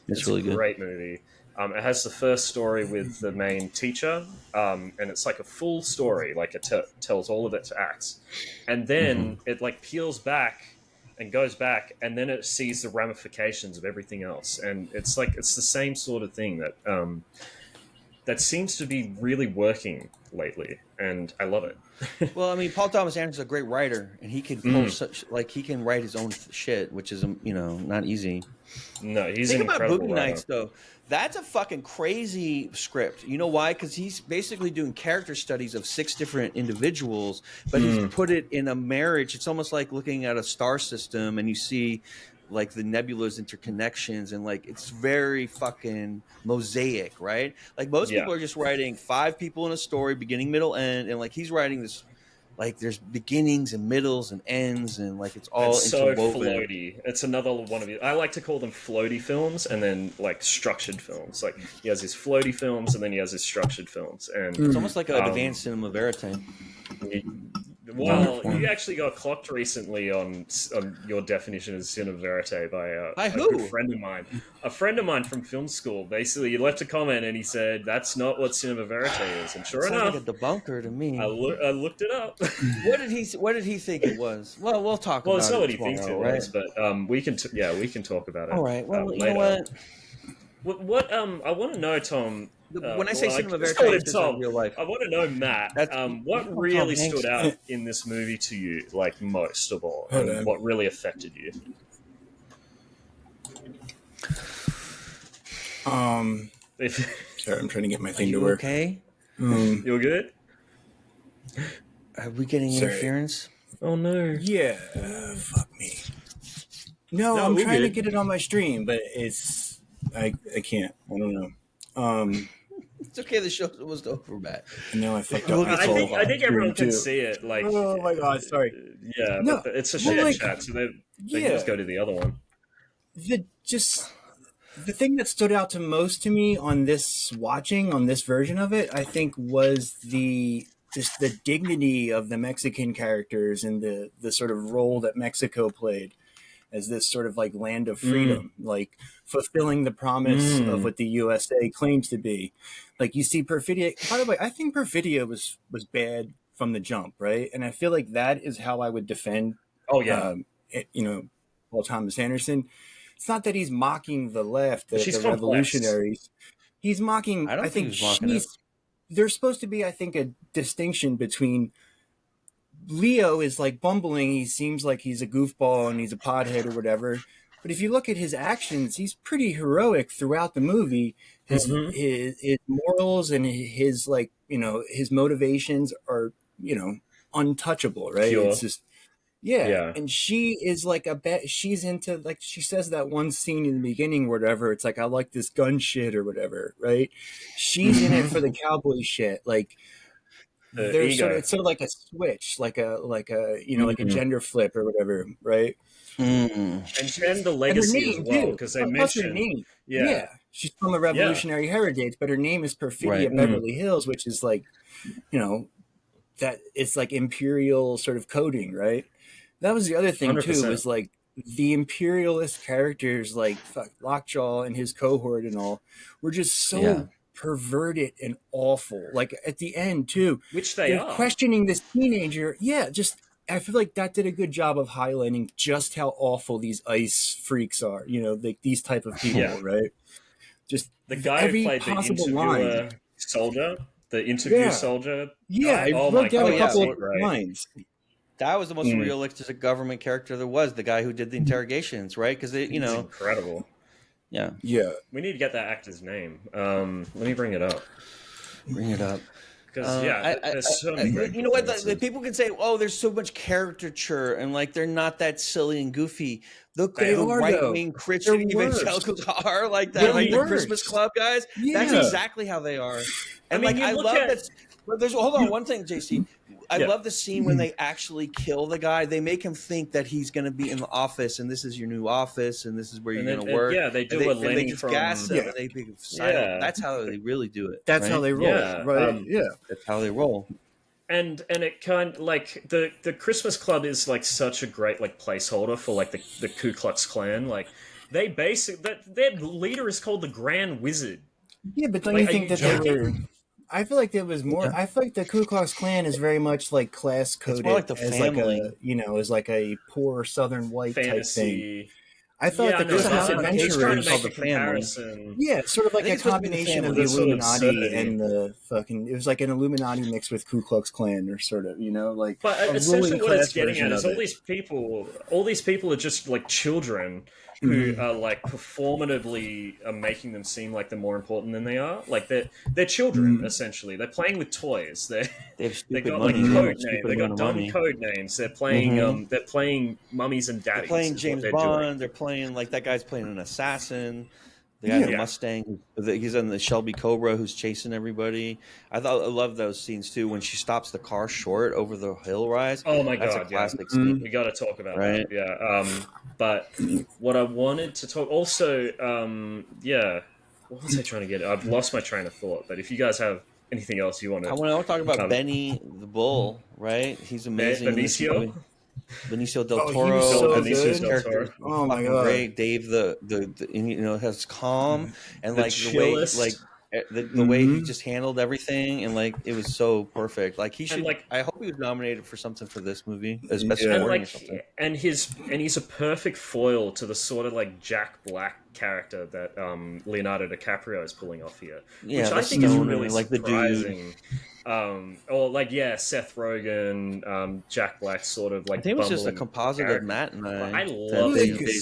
It's really a good. great movie. It has the first story with the main teacher, and it's like a full story. Like it tells all of its acts, and then it like peels back and goes back, and then it sees the ramifications of everything else. And it's like it's the same sort of thing that that seems to be really working lately, and I love it. Well, I mean, Paul Thomas Anderson's a great writer, and he can pull such he can write his own shit, which is not easy. No, he's Think an about incredible Boogie writer. Nights, though. That's a fucking crazy script. You know why? Because he's basically doing character studies of 6 different individuals, but he's put it in a marriage. It's almost like looking at a star system, and you see like the nebula's interconnections, and like it's very fucking mosaic, right? Like most people are just writing 5 people in a story, beginning, middle, end, and like he's writing this. Like there's beginnings and middles and ends, and like it's all interwoven. So floaty. It's another one of you. I like to call them floaty films, and then like structured films. Like he has his floaty films, and then he has his structured films, and It's almost like an advanced cinema verite. Well, you actually got clocked recently on your definition of cinema verite by a who? good friend of mine. A friend of mine from film school. Basically, he left a comment and he said, "That's not what cinema verite is." And sure enough, like a debunker to me. I looked it up. What did he think it was? Well, we'll talk about it. Well, it's not what he tomorrow, thinks it right? was, but we can talk about it. All right. Well, you later. know what? What I want to know, Tom. When I say cinema verite, it's it's Tom. in real life. I want to know, Matt. What really stood out in this movie to you, like most of all, and what really affected you? Sorry, I'm trying to get my thing Are to you work. okay? You're good. Are we getting interference? Oh no. Yeah, fuck me. No, I'm we're trying to good. get it on my stream, but I can't. I don't know. It's okay. The show was over, Matt. And now I fucked up. Look, my it's I whole think everyone stream, can too. see it. Like, Oh my god, sorry. Yeah, No, but it's a well, shared like, chat, so they yeah. can just go to the other one. The thing that stood out to most to me on this version of it, I think, was the dignity of the Mexican characters and the sort of role that Mexico played as this sort of like land of freedom, like fulfilling the promise of what the USA claims to be. Like you see Perfidia. By the way, I think Perfidia was bad from the jump, right? And I feel like that is how I would defend. Oh yeah, Paul Thomas Anderson. It's not that he's mocking the left, the she's revolutionaries. He's mocking. I don't think he's mocking it. There's supposed to be, I think, a distinction between Leo is like bumbling. He seems like he's a goofball and he's a pothead or whatever. But if you look at his actions, he's pretty heroic throughout the movie. His morals and his his motivations are untouchable, right? Pure. It's just and she is like she's into, like, she says that one scene in the beginning, whatever. It's like, I like this gun shit or whatever, right? She's in it for the cowboy shit, like. There's it's sort of like a switch, like a like a gender flip or whatever, right? And the legacy as well, because they mentioned her name. Yeah, she's from a revolutionary heritage, but her name is Perfidia Beverly Hills, which is like, that it's like imperial sort of coding, right? That was the other thing 100%. too, was like the imperialist characters, like Lockjaw and his cohort and all, were just so perverted and awful. Like at the end too, which they're questioning this teenager. Yeah, just I feel like that did a good job of highlighting just how awful these ICE freaks are. Like these type of people, right? Just the guy who played the interviewer soldier, the interview soldier. Yeah, I wrote down a couple of lines. That was the most realistic government character there was. The guy who did the interrogations, right? Because it's incredible. Yeah. We need to get that actor's name. Let me bring it up. Because there's so many. You know what? The people can say, "Oh, there's so much caricature," and like they're not that silly and goofy. The right-wing Christian evangelicals are like that, like the Christmas Club guys. Yeah. That's exactly how they are. And I love that. Hold on, one thing, JC. I love the scene when they actually kill the guy. They make him think that he's going to be in the office, and this is your new office, and this is where you're going to work. Yeah, they do a Lenny they just gas him, and they make him silent. Yeah. That's how they really do it. That's how they roll, right? That's how they roll. And it kind of like the Christmas Club is like such a great like placeholder for like the Ku Klux Klan. Like they their leader is called the Grand Wizard. Yeah, but don't you think that they were? I feel like there was more. I feel like the Ku Klux Klan is very much like class coded. It's more like the as family, like as like a poor Southern white fantasy type thing. I thought the Christmas Adventurers called the comparison. Yeah, it's sort of like a combination of the Illuminati and the fucking. It was like an Illuminati mixed with Ku Klux Klan, or sort of, like. But essentially, what it's getting at is all these people are just like children who are like performatively are making them seem like they're more important than they are. Like they're children essentially. They're playing with toys. They got like code names. They got dumb code names. They're playing mummies and daddies. They're playing James Bond. They're playing like that guy's playing an assassin. The guy in the Mustang, he's on the Shelby Cobra who's chasing everybody. I love those scenes too when she stops the car short over the hill rise. Oh my That's god, a classic scene. We got to talk about that. Yeah. But what I wanted to talk also, what was I trying to get? I've lost my train of thought. But if you guys have anything else you want to, I want to talk about Benny the Bull. Right, he's amazing. Benicio del Toro. Benicio del Toro. Oh my god! Great, Dave. Has calm and like the way, like the way he just handled everything, and like it was so perfect. Like he should. I hope he was nominated for something for this movie, especially or something. And he's a perfect foil to the sort of like Jack Black character that Leonardo DiCaprio is pulling off here, which I think is really like surprising. Seth Rogen, Jack Black, sort of like. I think it was just a composite of Matt and I love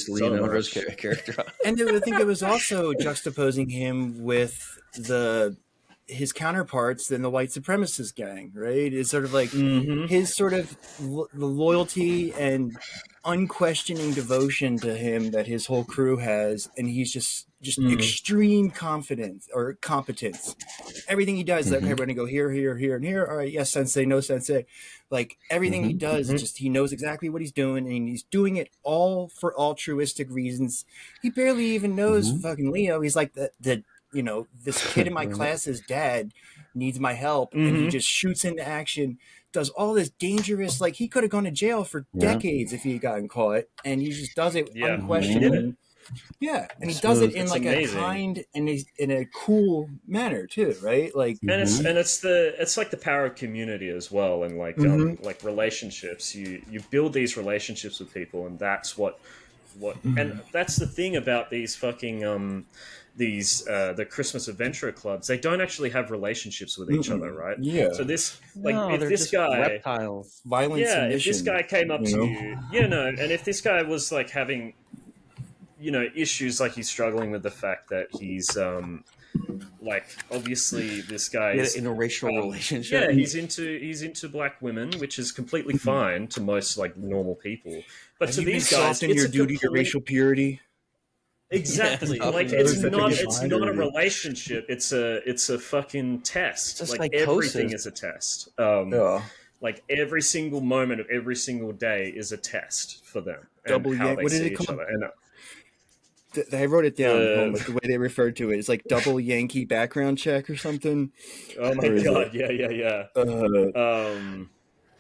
Leonardo's character. And I think it was also juxtaposing him with his counterparts in the white supremacist gang, right? It's sort of like his sort of the loyalty and unquestioning devotion to him that his whole crew has, and he's just extreme confidence or competence. Everything he does, like, okay, we're gonna go here, here, here, and here. All right, yes, sensei, no sensei. Like everything he does, just he knows exactly what he's doing, and he's doing it all for altruistic reasons. He barely even knows fucking Leo. He's like this kid in my class's dad needs my help, and he just shoots into action, does all this dangerous, like he could have gone to jail for decades if he had gotten caught, and he just does it unquestioned. Yeah, and he does it in like amazing. A kind and in a cool manner too, right? Like, and it's like the power of community as well, and like like relationships. You build these relationships with people, and that's what and that's the thing about these fucking the Christmas Adventurer clubs. They don't actually have relationships with each other, right? Yeah. So this, like, if this guy, reptiles, violence, if this guy came up to you, and if this guy was like having, issues, like he's struggling with the fact that he's, like, obviously this guy is in a racial relationship. Yeah, he's into black women, which is completely fine to most like normal people. But to these guys, it's your duty to racial purity. Exactly. Like it's not a relationship. It's a fucking test. It's like everything is a test. Like every single moment of every single day is a test for them. Double how they what did see it each call? other. And, I wrote it down. The way they referred to it, it's like double Yankee background check or something. Oh my god! Yeah.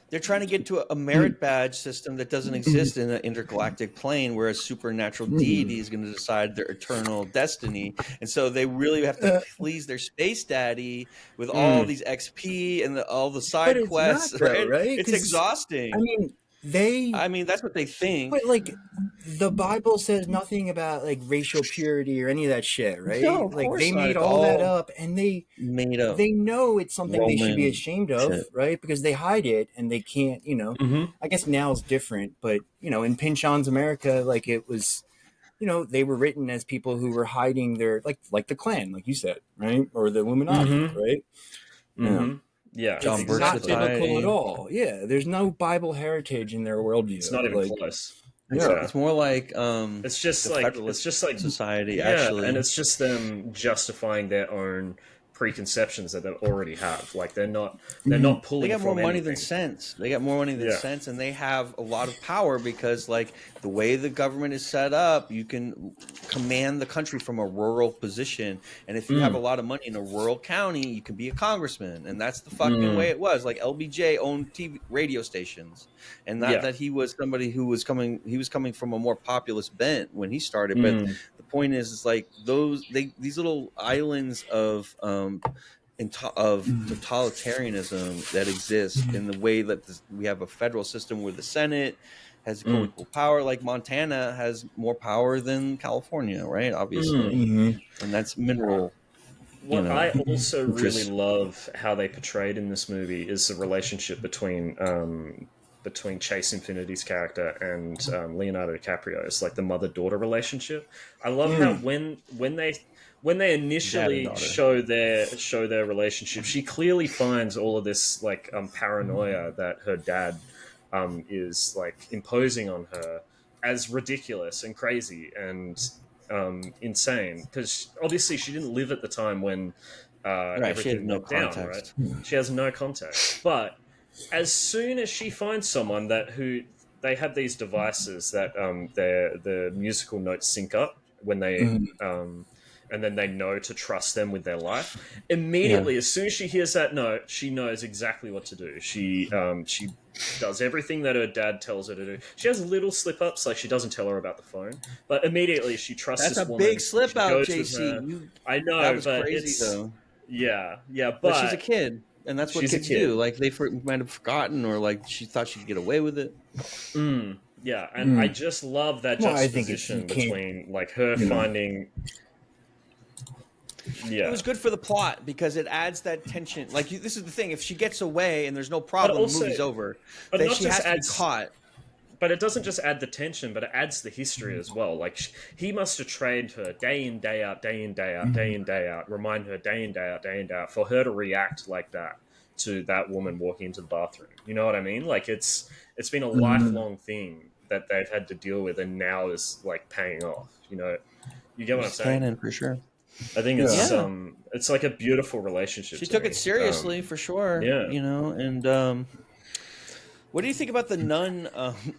They're trying to get to a merit badge system that doesn't exist in an intergalactic plane where a supernatural deity is going to decide their eternal destiny. And so they really have to please their space daddy with all these XP and all the side quests. Right? It's exhausting. I mean, that's what they think. But like, the Bible says nothing about like racial purity or any of that shit, right? No, of like course they not made at all all. that up, and they know it's something they should be Roman ashamed of, shit. right? Because they hide it and they can't, I guess now it's different, but in Pynchon's America, like it was, they were written as people who were hiding their like the Klan, like you said, right? Or the Illuminati, right? Yeah, John Birch not biblical at all. Yeah, there's no Bible heritage in their worldview. It's not even close. Yeah, it's more like it's just like society. Yeah, actually, and it's just them justifying their own preconceptions that they already have. Like they're not pulling. They got more from money anything. than sense. They got more money than sense, and they have a lot of power because, like, the way the government is set up, you can command the country from a rural position. And if you have a lot of money in a rural county, you can be a congressman. And that's the fucking way it was. Like LBJ owned radio stations, and not that he was somebody who was coming. He was coming from a more populist bent when he started. But the point is like these little islands of totalitarianism that exists in the way that we have a federal system where the Senate has co-equal power. Like Montana has more power than California, right? Obviously, and that's mineral. What I also really love how they portrayed in this movie is the relationship between Chase Infinity's character and Leonardo DiCaprio. It's like the mother-daughter relationship. I love how when they initially show their relationship, she clearly finds all of this like paranoia that her dad is like imposing on her as ridiculous and crazy and insane, because obviously she didn't live at the time when everything went down, right? She has no context. But as soon as she finds someone who they have these devices that the musical notes sync up when they and then they know to trust them with their life. Immediately, as soon as she hears that note, she knows exactly what to do. She does everything that her dad tells her to do. She has little slip-ups, like she doesn't tell her about the phone, but immediatate she trusts this woman. That's a big slip-out, JC. I know, that was but crazy, though. Yeah, but she's a kid, and that's what kids do. Like, they might have forgotten, or like she thought she'd get away with it. Yeah, and I just love that juxtaposition between like her finding... Yeah. It was good for the plot because it adds that tension. Like, this is the thing: if she gets away and there's no problem, also, the movie's over. Then she has to be caught. But it doesn't just add the tension, but it adds the history as well. Like, he must have trained her day in, day out, day in, day out, day in, day out, remind her day in, day out, day in, day out, for her to react like that to that woman walking into the bathroom. You know what I mean? Like, it's been a lifelong thing that they've had to deal with, and now is like paying off. You know, you get what I'm saying? Canon for sure. I think it's like a beautiful relationship. She took it seriously for sure. Yeah, you know. And what do you think about the nun,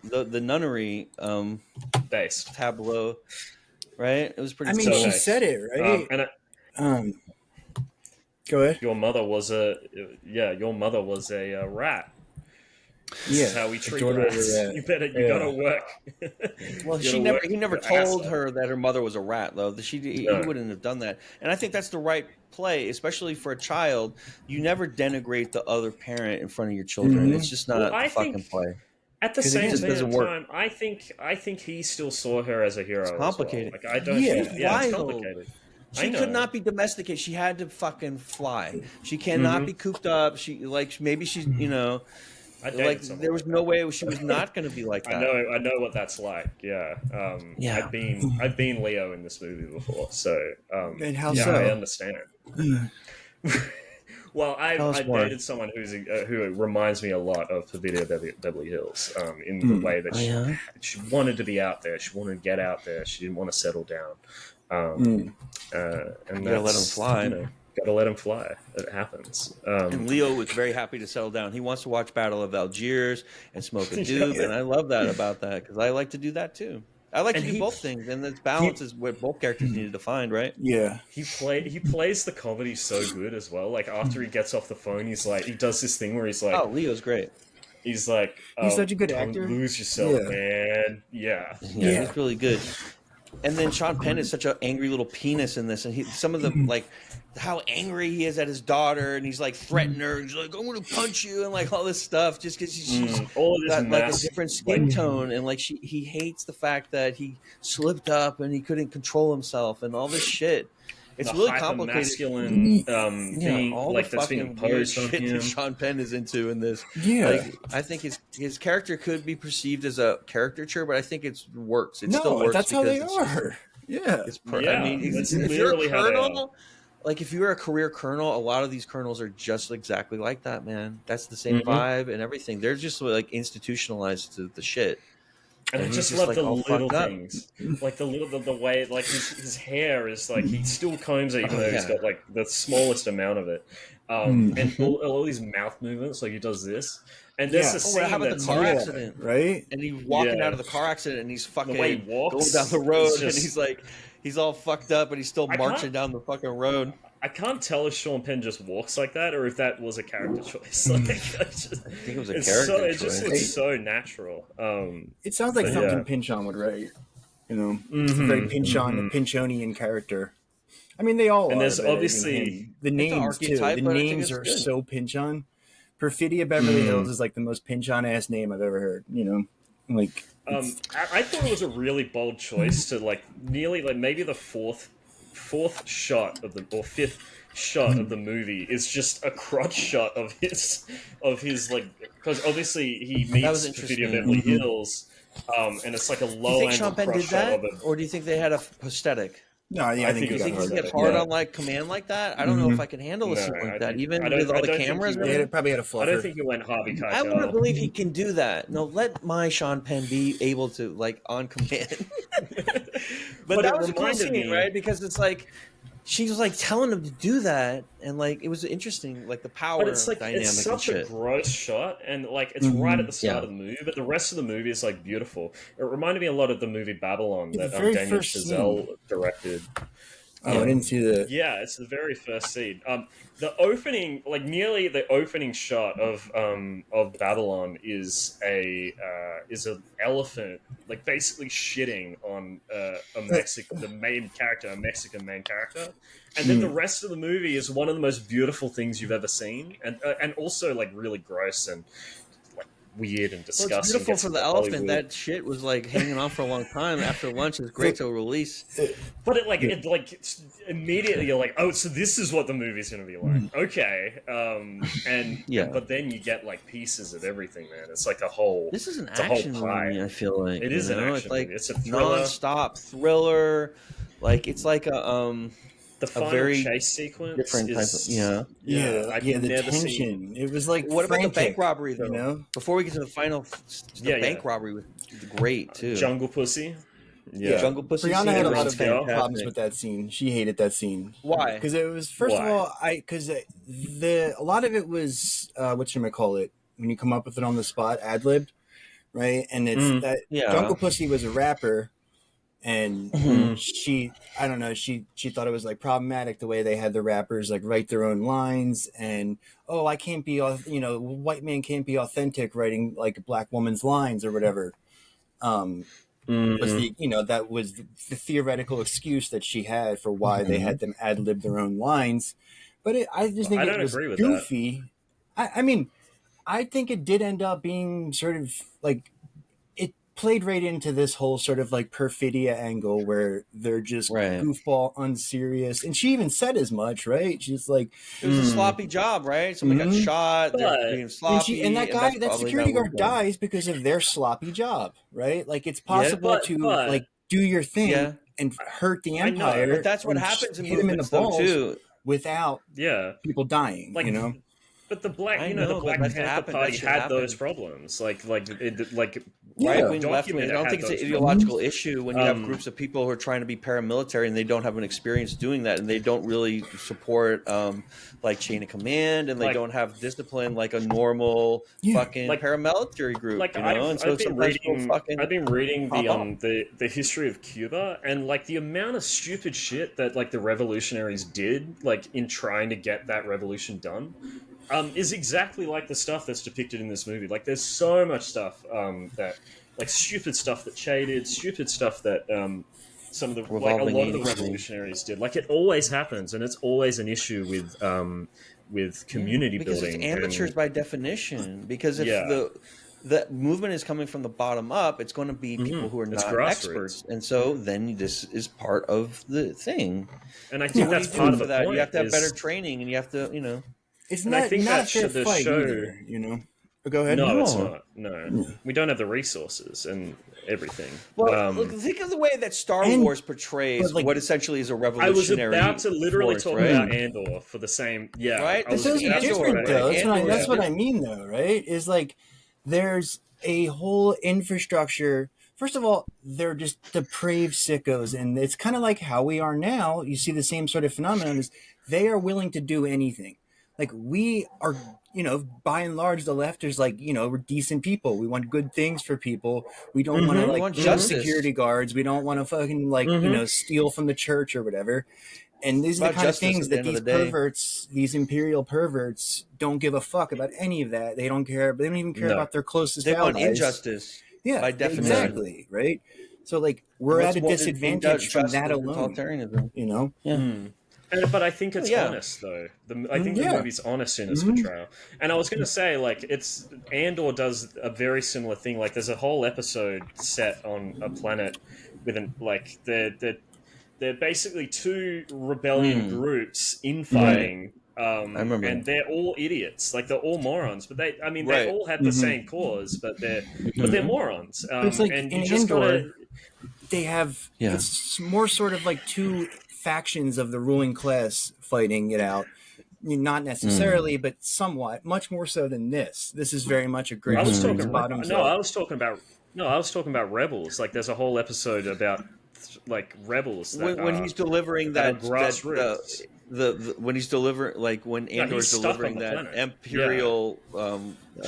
the nunnery based tableau? Right, it was pretty. I mean, she said it right. Go ahead. Your mother was a rat. This is how we treat rats. You gotta work. Well, he never told her that her mother was a rat, though. He wouldn't have done that. And I think that's the right play, especially for a child. You never denigrate the other parent in front of your children. It's just not a fucking play. At the same time, I think he still saw her as a hero. It's complicated. As well. Like, I don't. It's complicated. She could not be domesticated. She had to fucking fly. She cannot be cooped up. Maybe she's there was no way she was not going to be like that. I know what that's like. Yeah. I've been Leo in this movie before, so and how so? I understand. Well, I dated someone who reminds me a lot of Pavita Beverly Hills in the way that she wanted to be out there. She wanted to get out there. She didn't want to settle down. And you gotta let him fly. You know, gotta let him fly. It happens. And Leo was very happy to settle down. He wants to watch Battle of Algiers and smoke a doob, and I love that about that because I like to do that too. I like to do both things, and this balance is what both characters needed to find, right? Yeah. He plays the comedy so good as well. Like, after he gets off the phone, he does this thing where he's like, "Oh, Leo's great." He's like, he's such a good actor. Lose yourself, man. Yeah, he's really good. And then Sean Penn is such an angry little penis in this, and some of the like how angry he is at his daughter, and he's like threatening her. He's like, "I'm going to punch you," and like all this stuff, just because she's got like a different skin tone, and like he hates the fact that he slipped up and he couldn't control himself, and all this shit. It's really complicated. Masculine thing, all like the that's being imposed on him. That Sean Penn is into in this. Yeah, like, I think his character could be perceived as a caricature, but I think it works. It still works. That's how they are. Yeah, I mean, if you're a colonel, like if you're a career colonel, a lot of these colonels are just exactly like that, man. That's the same vibe and everything. They're just like institutionalized to the shit. And I he's just love like the all little fucked up. things, like the way like his hair is like he still combs it even though he's got like the smallest amount of it, and all these mouth movements, like he does this, and there's a scene how about the that's car accident? right? And he's walking out of the car accident, and he's fucking the way he walks, going down the road, it's just- and he's like, he's all fucked up, and he's still marching down the fucking road. I can't tell if Sean Penn just walks like that or if that was a character choice. Like, I think it was a character choice. It just looks so natural. It sounds like something Pynchon would write. You know, it's a very Pynchonian character. I mean, they all and are. there's but, obviously the names too. The names are so Pynchon. Perfidia Beverly Hills is like the most Pynchon ass name I've ever heard. You know, like I thought it was a really bold choice to like nearly like maybe the fourth shot of the or fifth shot of the movie is just a crotch shot of his like because obviously he meets Perfidia Beverly Hills, and it's like a low angle. Do you think angle Sean Penn did that, or do you think they had a prosthetic? No, yeah, I think you think you get hard on like command like that? I don't know if I can handle a suit like that, even with all the cameras. It probably had a fluffer. I don't think it went Harvey Keitel. I want to believe he can do that. No, let my Sean Penn be able to like on command. but that was a cool scene, right? Because it's like she was like telling him to do that, and like it was interesting, like the power. But it's like dynamic it's such a gross shot, and like it's right at the start of the movie. But the rest of the movie is like beautiful. It reminded me a lot of the movie Babylon that Daniel Chazelle directed. Oh, I didn't see that. Yeah, it's the very first scene. The opening, like nearly the opening shot of Babylon is an elephant, like basically shitting on a Mexican main character, and then the rest of the movie is one of the most beautiful things you've ever seen, and also like really gross and like weird and disgusting. Well, it's beautiful for the elephant. That shit was like hanging on for a long time. After lunch, it's great to release. But it immediately you're like, oh, so this is what the movie's going to be like. Okay, but then you get like pieces of everything, man. It's like a whole. This is an action movie. I feel like it is an action movie. It's a thriller, non-stop thriller. Like it's like the final very chase sequence different is type of, the tension. It was like what frantic, about the bank robbery though? You know? Before we get to the final, bank robbery was great too. Jungle Pussy. Yeah, Jungle Pussy. Brianna had a lot of problems with that scene. She hated that scene. Why? Because it was of all, a lot of it was whatchamacallit, when you come up with it on the spot, ad-libbed, right? And it's that Jungle Pussy was a rapper, and she thought it was like problematic the way they had the rappers like write their own lines, and I can't be, white man can't be authentic writing like a black woman's lines or whatever. Was that was the theoretical excuse that she had for why they had them ad-lib their own lines, but I just think it was goofy. I mean, I think it did end up being sort of like it played right into this whole sort of like perfidia angle where they're just goofball, unserious, and she even said as much, right? She's like, it was a sloppy job, right? Somebody got shot, they're being sloppy, and that security guard dies because of their sloppy job, right? Like it's possible to like do your thing and hurt the empire. But that's what happens in the balls too, without people dying, like, you know. But the Black Panther Party had those problems, right wing, left wing. I don't think it's an ideological issue when you have groups of people who are trying to be paramilitary and they don't have an experience doing that, and they don't really support like chain of command, and they don't have discipline like a normal fucking paramilitary group. Like I've been reading the history of Cuba, and like the amount of stupid shit that like the revolutionaries did, like in trying to get that revolution done. Is exactly like the stuff that's depicted in this movie. Like, there's so much stuff that, like, stupid stuff that Che did, stupid stuff that some of the, like, a lot of the revolutionaries did. Like, it always happens, and it's always an issue with community building. Because it's amateurs by definition. Because if the movement is coming from the bottom up, it's going to be people who are not experts, and so then this is part of the thing. And I think that's part of the point. You have to have better training, and you have to, It's not a fair fight either, you know. But go ahead. No, it's not. No, we don't have the resources and everything. Well, look, think of the way that Star Wars portrays what essentially is a revolutionary. I was about to literally talk about Andor for the same. Yeah, right. This is different, though. That's what I mean, though. Right? Is like there's a whole infrastructure. first of all, they're just depraved sickos, and it's kind of like how we are now. You see the same sort of phenomenon is they are willing to do anything. Like we are, by and large, the left is like, we're decent people. We want good things for people. We don't want to like kill security guards. We don't want to fucking like, steal from the church or whatever. And these are the kind of things that these perverts, these imperial perverts, don't give a fuck about any of that. They don't care. They don't even care about their closest allies. They want injustice. Yeah, by definition. Exactly, right? So, like, we're at a disadvantage from that alone. Yeah. But I think it's honest, though. I think the movie's honest in its portrayal. And I was going to say, like, Andor does a very similar thing. Like, there's a whole episode set on a planet with they're basically two rebellion groups infighting. I remember. And they're all idiots. Like, they're all morons. But they all have the same cause, but they're morons. It's like and in Andor, they have it's more sort of like two factions of the ruling class fighting it out. Not necessarily, but somewhat. Much more so than this. This is very much a great. I was talking about rebels. Like, there's a whole episode about like rebels when he's delivering that grassroots. When he's delivering, like when Andor's delivering that Imperial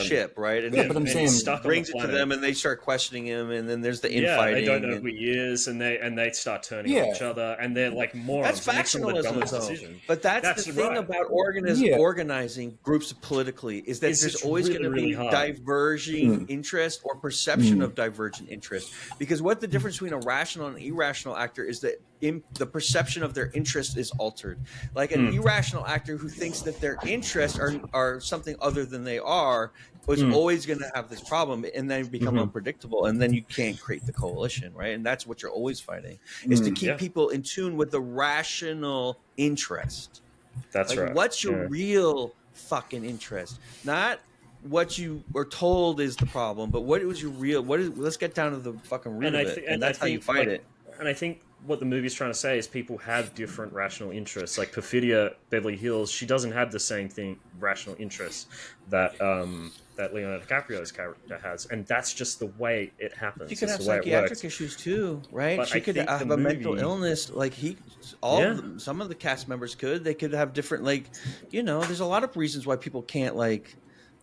ship, right? And but I'm saying brings it to them, and they start questioning him, and then there's the infighting. They don't know who he is, and they start turning on each other, and they're like morons. That's factionalism, though. But that's the thing about organizing groups politically is that there's always going to be diverging interest or perception of divergent interest. Because what the difference between a rational and irrational actor is that the perception of their interest is altered. Like an irrational actor who thinks that their interests are something other than they are was always going to have this problem, and then become unpredictable, and then you can't create the coalition, right? And that's what you're always fighting, is to keep people in tune with the rational interest. That's right. What's your real fucking interest? Not what you were told is the problem, but what was your real? Let's get down to the fucking root of it, and that's how you fight it. And I think what the movie's trying to say is people have different rational interests. Like Perfidia Beverly Hills, she doesn't have the same rational interests that Leonardo DiCaprio's character has, and that's just the way it happens. She could have psychiatric issues too, right? But she could have a mental illness, like some of the cast members could. They could have different, there's a lot of reasons why people can't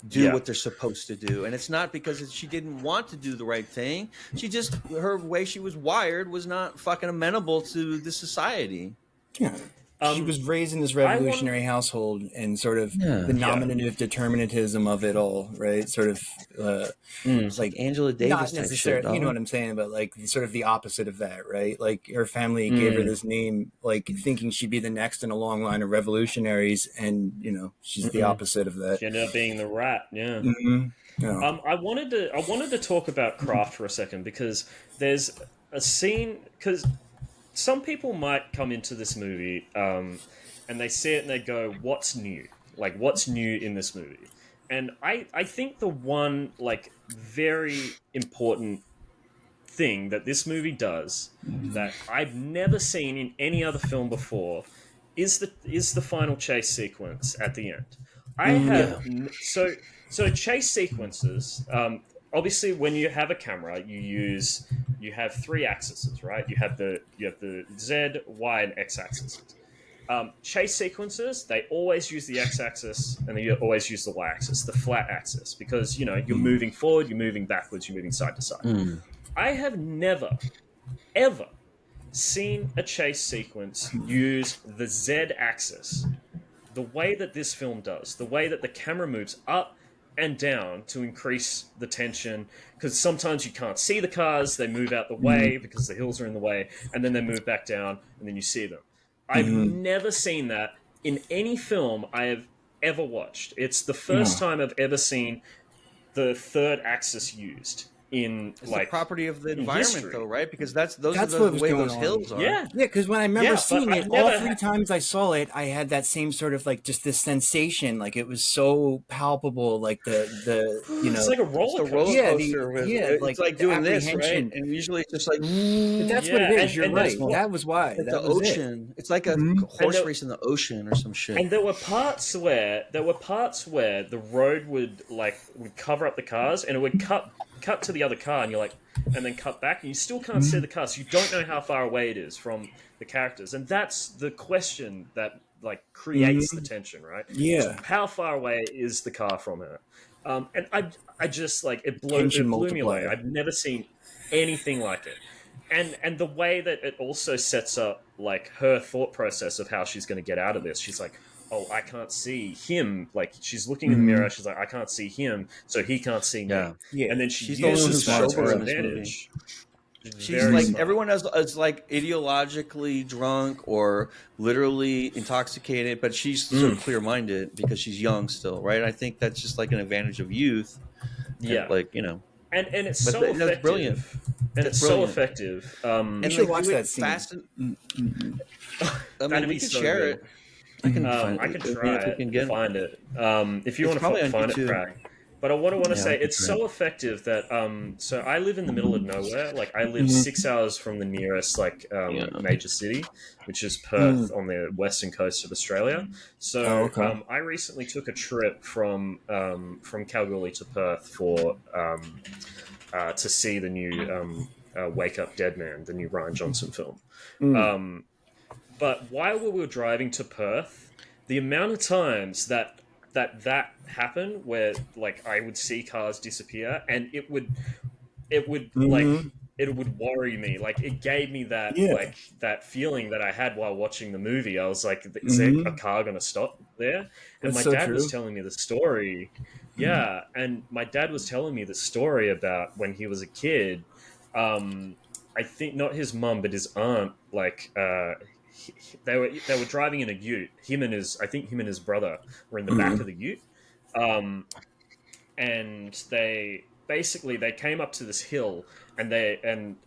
do what they're supposed to do, and it's not because she didn't want to do the right thing. She just, her way she was wired was not fucking amenable to the society. Yeah. She was raised in this revolutionary household, and sort of the nominative determinism of it all, right? Sort of, it's like Angela Davis not necessarily, shit, you know what I'm saying, but like sort of the opposite of that, right? Like her family gave her this name, like thinking she'd be the next in a long line of revolutionaries, and she's the opposite of that. She ended up being the rat. Yeah. Yeah. I wanted to talk about craft for a second, because there's a scene, because some people might come into this movie and they see it and they go, what's new? Like, what's new in this movie? And I think the one, very important thing that this movie does that I've never seen in any other film before is the final chase sequence at the end. So chase sequences, obviously, when you have a camera, you have three axes, right? You have the Z, Y, and X axes. Chase sequences, they always use the X axis, and then you always use the Y axis, the flat axis, because you're moving forward, you're moving backwards, you're moving side to side. I have never, ever seen a chase sequence use the Z axis the way that this film does, the way that the camera moves up and down to increase the tension, because sometimes you can't see the cars, they move out the way because the hills are in the way, and then they move back down, and then you see them. I've never seen that in any film I have ever watched. It's the first time I've ever seen the third axis used in the property of the environment, history. though, right? Because that's the way those hills are. Yeah, because when I remember seeing it, all three times I saw it, I had that same sort of just this sensation, like it was so palpable, like the it's like a roller coaster. It's like doing this, right? And usually it's just like. But that's what it is. You're right. That was why. The ocean. It's like a horse race in the ocean or some shit. And there were parts where the road would cover up the cars, and it would cut cut to the other car, and you're like, and then cut back, and you still can't see the car, so you don't know how far away it is from the characters, and that's the question that like creates the tension, right? Yeah. So how far away is the car from her? And I just like it blew me away. I've never seen anything like it. And the way that it also sets up like her thought process of how she's going to get out of this. She's like, oh, I can't see him. Like she's looking in the mirror. She's like, I can't see him, so he can't see me. Yeah. And then she she's uses that to her in this advantage. She's like smart. Everyone else is like ideologically drunk or literally intoxicated, but she's so clear-minded because she's young still, right? I think that's just like an advantage of youth. Yeah, and, like you know, and it's so effective. That's brilliant. And it's so effective. You should watch that scene. I mean, we can share it. I can try it. Find it. If you want to find it, Prag. But what I want to say, it's so effective that so I live in the middle of nowhere. Like I live 6 hours from the nearest like major city, which is Perth on the western coast of Australia. So I recently took a trip from Kalgoorlie to Perth for to see the new Wake Up Dead Man, the new Rian Johnson film. But while we were driving to Perth, the amount of times that happened where like I would see cars disappear and it would like it would worry me. Like it gave me that like that feeling that I had while watching the movie. I was like, is there a car gonna stop there? And my dad was telling me the story. Yeah, and my dad was telling me the story about when he was a kid. I think not his mum, but his aunt. Like they were driving in a ute. I think him and his brother were in the back of the ute, and they came up to this hill, and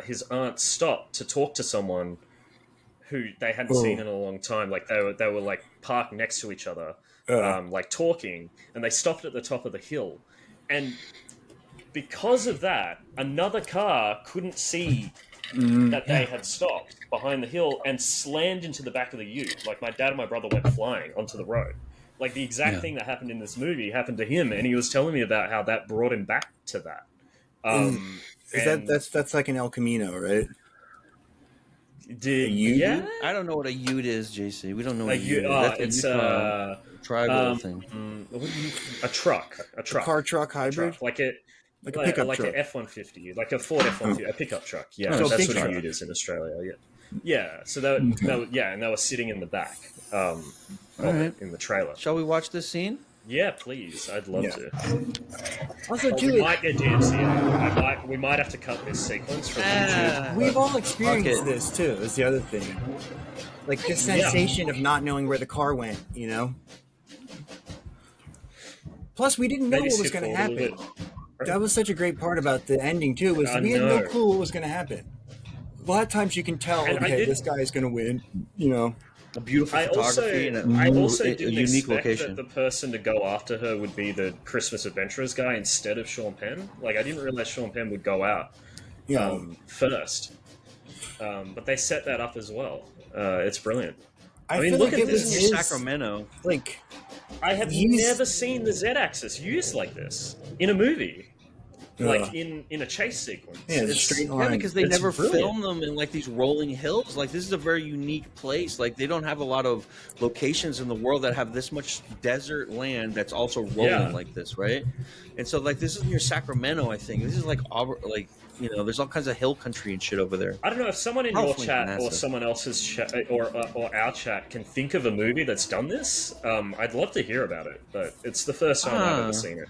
his aunt stopped to talk to someone who they hadn't seen in a long time. Like they were like parked next to each other, like talking, and they stopped at the top of the hill, and because of that, another car couldn't see that they had stopped behind the hill and slammed into the back of the ute. Like my dad and my brother went flying onto the road. Like the exact thing that happened in this movie happened to him, and he was telling me about how that brought him back to that. That's like an El Camino, right? Yeah, I don't know what a ute is, JC. We don't know what a ute is. It's a tribal thing. A truck, a car truck hybrid, like a pickup truck, like an F-150, like a Ford F-150, a pickup truck. Yeah, so that's what a ute is in Australia. Yeah. So and they were sitting in the back, in the trailer. Shall we watch this scene? Yeah, please. I'd love to. Also, we might get DMCA. We might have to cut this sequence from YouTube. We've all experienced this too. Is the other thing, like the sensation of not knowing where the car went. You know. Plus, we didn't know what was going to happen. That was such a great part about the ending too. Was we had no clue what was going to happen. A lot of times you can tell, okay, this guy is going to win. You know. A beautiful photography and I also didn't unique expect location. that the person to go after her would be the Christmas Adventurers guy instead of Sean Penn. Like, I didn't realize Sean Penn would go out first. But they set that up as well. It's brilliant. I mean, look at this in Sacramento. Like, I have never seen the Z-axis used like this in a movie. Like in a chase sequence. Yeah, it's straight line. Yeah, because they never film them in like these rolling hills. Like this is a very unique place. Like they don't have a lot of locations in the world that have this much desert land that's also rolling like this, right? And so like this is near Sacramento, I think. This is like Auburn, there's all kinds of hill country and shit over there. I don't know if someone in your chat or someone else's chat or our chat can think of a movie that's done this. I'd love to hear about it, but it's the first time I've ever seen it.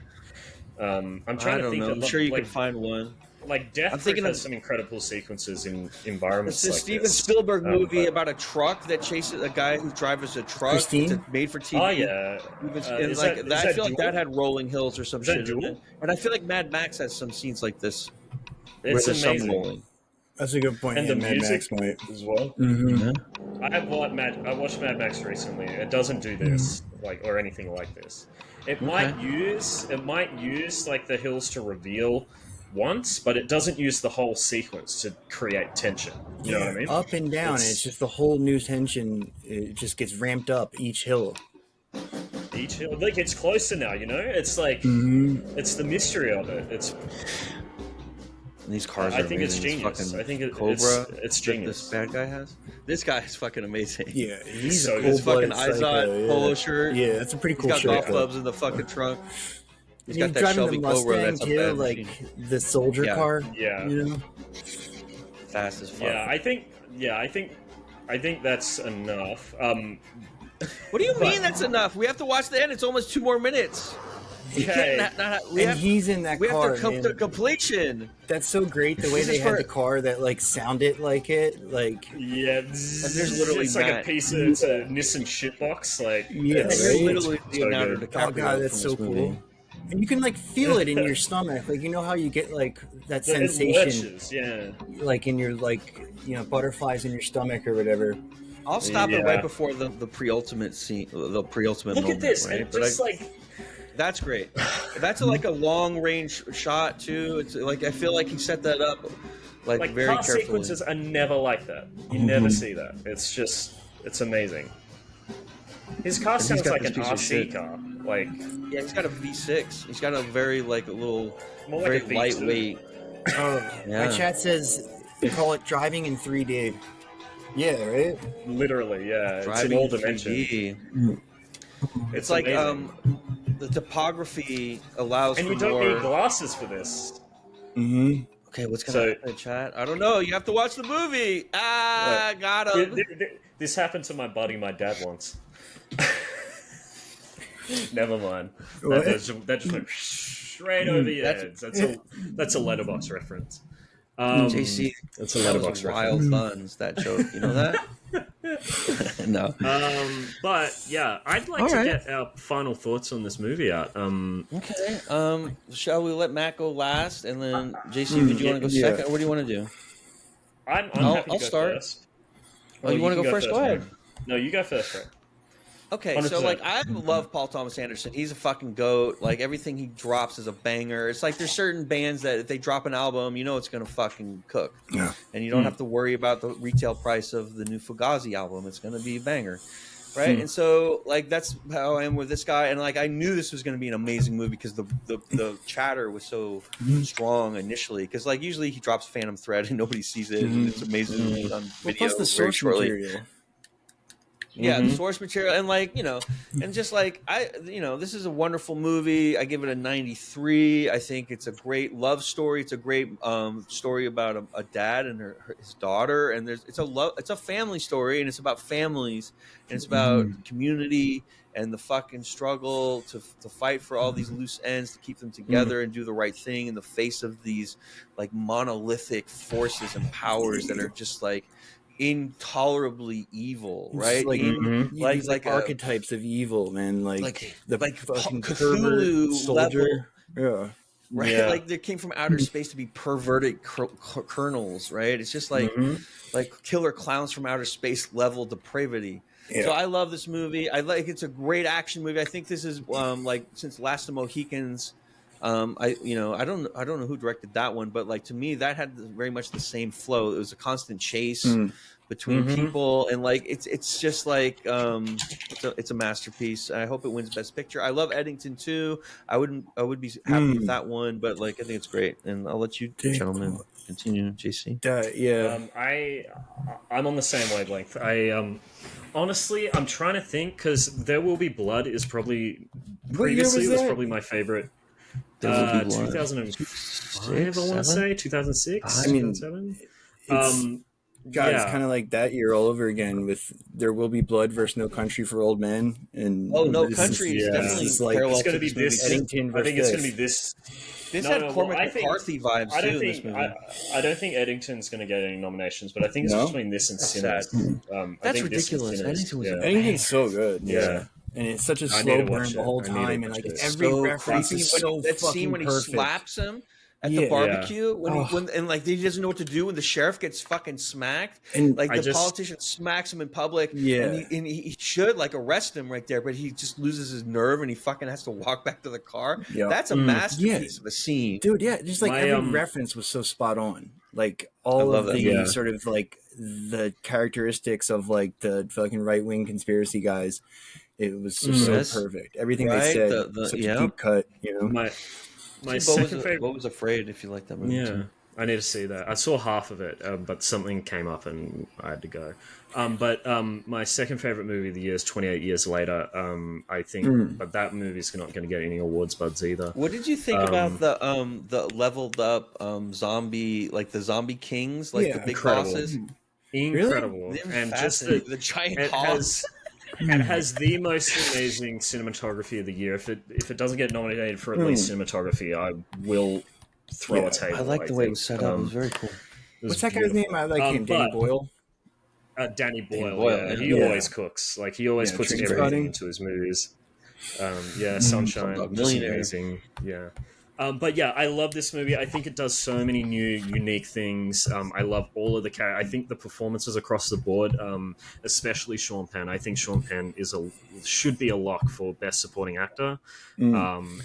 I'm trying to think. I'm sure you can find one. Like Death Proof has some incredible sequences in environments. It's a Steven Spielberg movie about a truck that chases a guy who drives a truck. It's made for TV. Oh yeah, I feel like that had rolling hills or some shit. And I feel like Mad Max has some scenes like this. It's amazing. That's a good point. And the Mad music Max as well. I watched Mad Max recently. It doesn't do this or anything like this. It might use like the hills to reveal once, but it doesn't use the whole sequence to create tension. You know what I mean? Up and down, and it's just the whole new tension. It just gets ramped up each hill. beach hill. Like, it's closer now, you know? It's like, it's the mystery of it. It's. And these cars. I think it's amazing. genius. I think Cobra. It's genius. This bad guy has. This guy is fucking amazing. Yeah, he's So a His cool fucking Izod polo shirt. Yeah, that's a pretty cool He's got shirt. golf clubs in the fucking trunk. He's got that driving Shelby the Cobra. Mustang That's a too, bad like machine. the soldier car. Yeah. You know? Fast as fuck. Yeah, I think that's enough. What do you mean that's enough? We have to watch the end. It's almost 2 more minutes. We Okay. can't. He's in that We car. have to come man. to completion. That's so great. The way This they is had for- the car that like sounded like it, like Yeah, there's literally it's like Matt. a piece of it's a Nissan shitbox. Like, Yeah, And it's, there's right? literally it's so Leonardo good. DiCaprio. oh god, that's from so this movie. cool. And you can like feel it in your stomach, like you know how you get like that It sensation, lurches, yeah. like in your like butterflies in your stomach or whatever. I'll stop it Yeah. right before the pre-ultimate scene, the pre-ultimate Look moment. at this, right? and But just like that's great. That's like a long range shot too. It's like I feel like he set that up like very car carefully. sequences are never like that. You never see that. It's amazing. His car he's sounds got like this an piece of RC shit. car. Like, Yeah, he's got a V6. He's got a very like a little, more like very a V2. lightweight. Oh, Yeah. my chat says they call it driving in 3D. Yeah, right. Literally, yeah. It's in Driving all in dimensions. 3D. It's like amazing. the topography allows And for you don't more. need glasses for this. Mm-hmm. Okay, what's gonna So- happen in chat? I don't know. You have to watch the movie. Ah, got him. This happened to my buddy, my dad, once. Never mind. What? That just went straight over your That's- heads. That's a letterbox reference. JC, That's a that letterbox was reference. wild buns. That joke, you know that? No. But yeah, I'd like All to right. get our final thoughts on this movie out. Okay. Shall we let Matt go last, and then JC, did you want to go yeah. second, or what do you want to do? I'm I'll happy to go start. first. Oh, you want to can go first? Go ahead. man. No, you go first, right? Okay, so 100%. like I love Paul Thomas Anderson. He's a fucking goat. Like everything he drops is a banger. It's like there's certain bands that if they drop an album, you know it's gonna fucking cook. Yeah. And you don't have to worry about the retail price of the new Fugazi album. It's gonna be a banger. Right? And so like that's how I am with this guy. And like I knew this was gonna be an amazing movie because the chatter was so strong initially. Because like usually he drops Phantom Thread and nobody sees it and it's amazing on Well, video plus the very source shortly. material. Yeah, the source material, and like and just like this is a wonderful movie. I give it a 93. I think it's a great love story. It's a great story about a dad and his daughter, and it's a family story, and it's about families, and it's about community and the fucking struggle to fight for all these loose ends to keep them together and do the right thing in the face of these like monolithic forces and powers that are just like intolerably evil, right? Like, Like archetypes of evil, man. Like the like fucking Cthulhu pervert soldier. Yeah. right? Yeah. Like they came from outer space to be perverted colonels, right? It's just like killer clowns from outer space level depravity. Yeah. So I love this movie. It's a great action movie. I think this is like since Last of the Mohicans. I don't know who directed that one, but like to me that had very much the same flow. It was a constant chase between people, and like it's just like it's a masterpiece. I hope it wins Best Picture. I love Eddington too. I would be happy with that one, but like I think it's great. And I'll let you gentlemen continue, JC. I'm on the same wavelength. Honestly, I'm trying to think because There Will Be Blood is probably previously was probably my favorite. 2005, I want to say 2006. I mean, 2007. God, it's Yeah. kind of like that year all over again with There Will Be Blood versus No Country for Old Men. And No this Country is definitely this is like parallel It's going to to be this this. movie. Eddington I think it's versus going to be this. This No, had no, well, Cormac I think- McCarthy vibes I too don't in this think movie. I don't think Eddington's going to get any nominations, but I think it's No? between this and That's Sinners. I That's think this and ridiculous. Sinners, Eddington was yeah. Eddington's so good. Yeah. And it's such a I need slow to burn watch the it. whole I need to time, and watch like it. every So reference creepy. is When- so that fucking scene when he perfect. slaps him at Yeah. the barbecue when Oh. and like he doesn't know what to do when the sheriff gets fucking smacked, And like I the just- politician smacks him in public, Yeah. and he should like arrest him right there, but he just loses his nerve and he fucking has to walk back to the car. Yeah. That's a masterpiece of a scene. Dude, yeah, just like My, every reference was so spot on. Like all love of that. the Yeah. sort of like the characteristics of like the fucking right wing conspiracy guys It was just so perfect. Everything they said, such a deep cut. You know, my second favorite. What was Afraid? If you like that movie, too. I need to see that. I saw half of it, but something came up and I had to go. But my second favorite movie of the year is 28 Years Later. I think, but that movie's not going to get any awards buds either. What did you think about the leveled up zombie, like the zombie kings, like the big bosses? Incredible, Really? and just the giant hogs. It has the most amazing cinematography of the year. If it doesn't get nominated for at least cinematography, I will throw a table. I like the way it was set up. It was very cool. What's that guy's name? I like him. Danny Boyle. Danny Boyle. He always cooks. Like he always puts everything into his movies. Sunshine, amazing. Yeah. But yeah, I love this movie. I think it does so many new, unique things. I love all of the characters. I think the performances across the board, especially Sean Penn. I think Sean Penn should be a lock for Best Supporting Actor.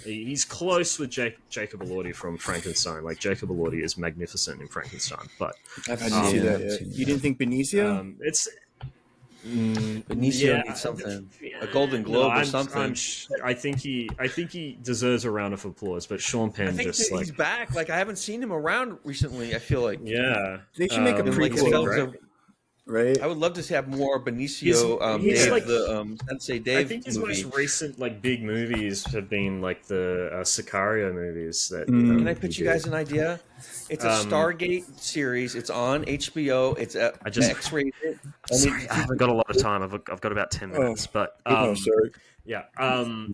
He's close with Jacob Elordi from Frankenstein. Like Jacob Elordi is magnificent in Frankenstein. But I didn't see that yet. You didn't think Benicio? Benicio needs something, a Golden Globe or something. I think he deserves a round of applause. But Sean Penn he's back. Like I haven't seen him around recently. I feel like they should make a prequel. Right, I would love to have more Benicio. Dave, Sensei Dave. I think his most recent big movies have been like the Sicario movies. Can I pitch you guys an idea? It's a Stargate series. It's on HBO. It's X-rated. I haven't got a lot of time. I've got about 10 minutes, but sorry. Yeah.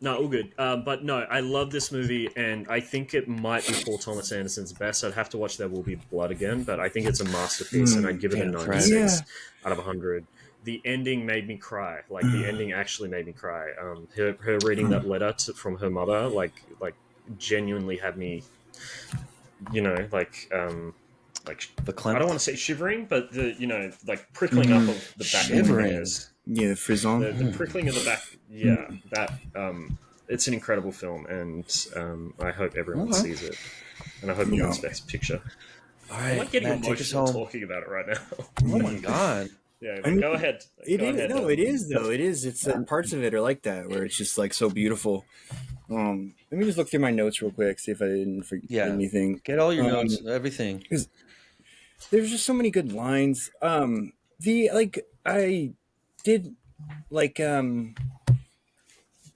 No, all good. But no, I love this movie, and I think it might be Paul Thomas Anderson's best. I'd have to watch There Will Be Blood again, but I think it's a masterpiece, and I'd give it a 96 out of 100. The ending made me cry. Like the ending actually made me cry. Her reading that letter from her mother, like genuinely had me, like the I don't want to say shivering, but like prickling up of the back of the hairs. Yeah, the frisson. The prickling of the back. Yeah, that. It's an incredible film, and I hope everyone sees it. And I hope it wins Best Picture. All right, I'm like getting emotional talking about it right now. Oh my god. Yeah, go ahead. It is though. It is. It's parts of it are like that, where it's just like so beautiful. Let me just look through my notes real quick, see if I didn't forget anything. Get all your notes, everything. Because there's just so many good lines.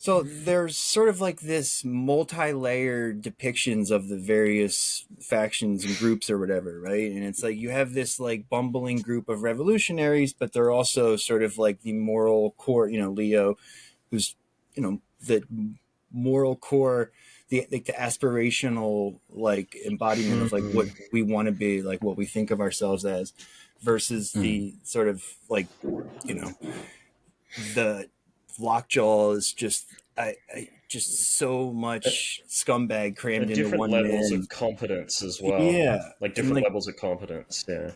So there's sort of like this multi-layered depictions of the various factions and groups or whatever, right? And it's like you have this like bumbling group of revolutionaries, but they're also sort of like the moral core, Leo, who's, the moral core, the aspirational like embodiment of like what we want to be, like what we think of ourselves as, versus the sort of like, the Lockjaw is just just so much scumbag crammed into one man. Different levels of competence as well. Yeah, like different levels of competence. Yeah,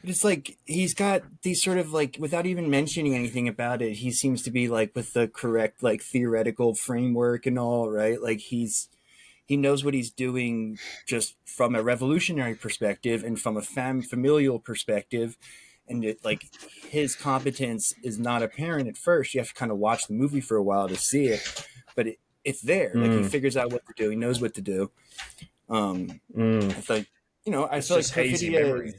but it's like he's got these sort of like, without even mentioning anything about it, he seems to be like with the correct like theoretical framework and all, right? Like he knows what he's doing just from a revolutionary perspective and from a familial perspective. And like his competence is not apparent at first. You have to kind of watch the movie for a while to see it, but it's there. Like he figures out what to do. He knows what to do. It's like, I feel like hazy memory.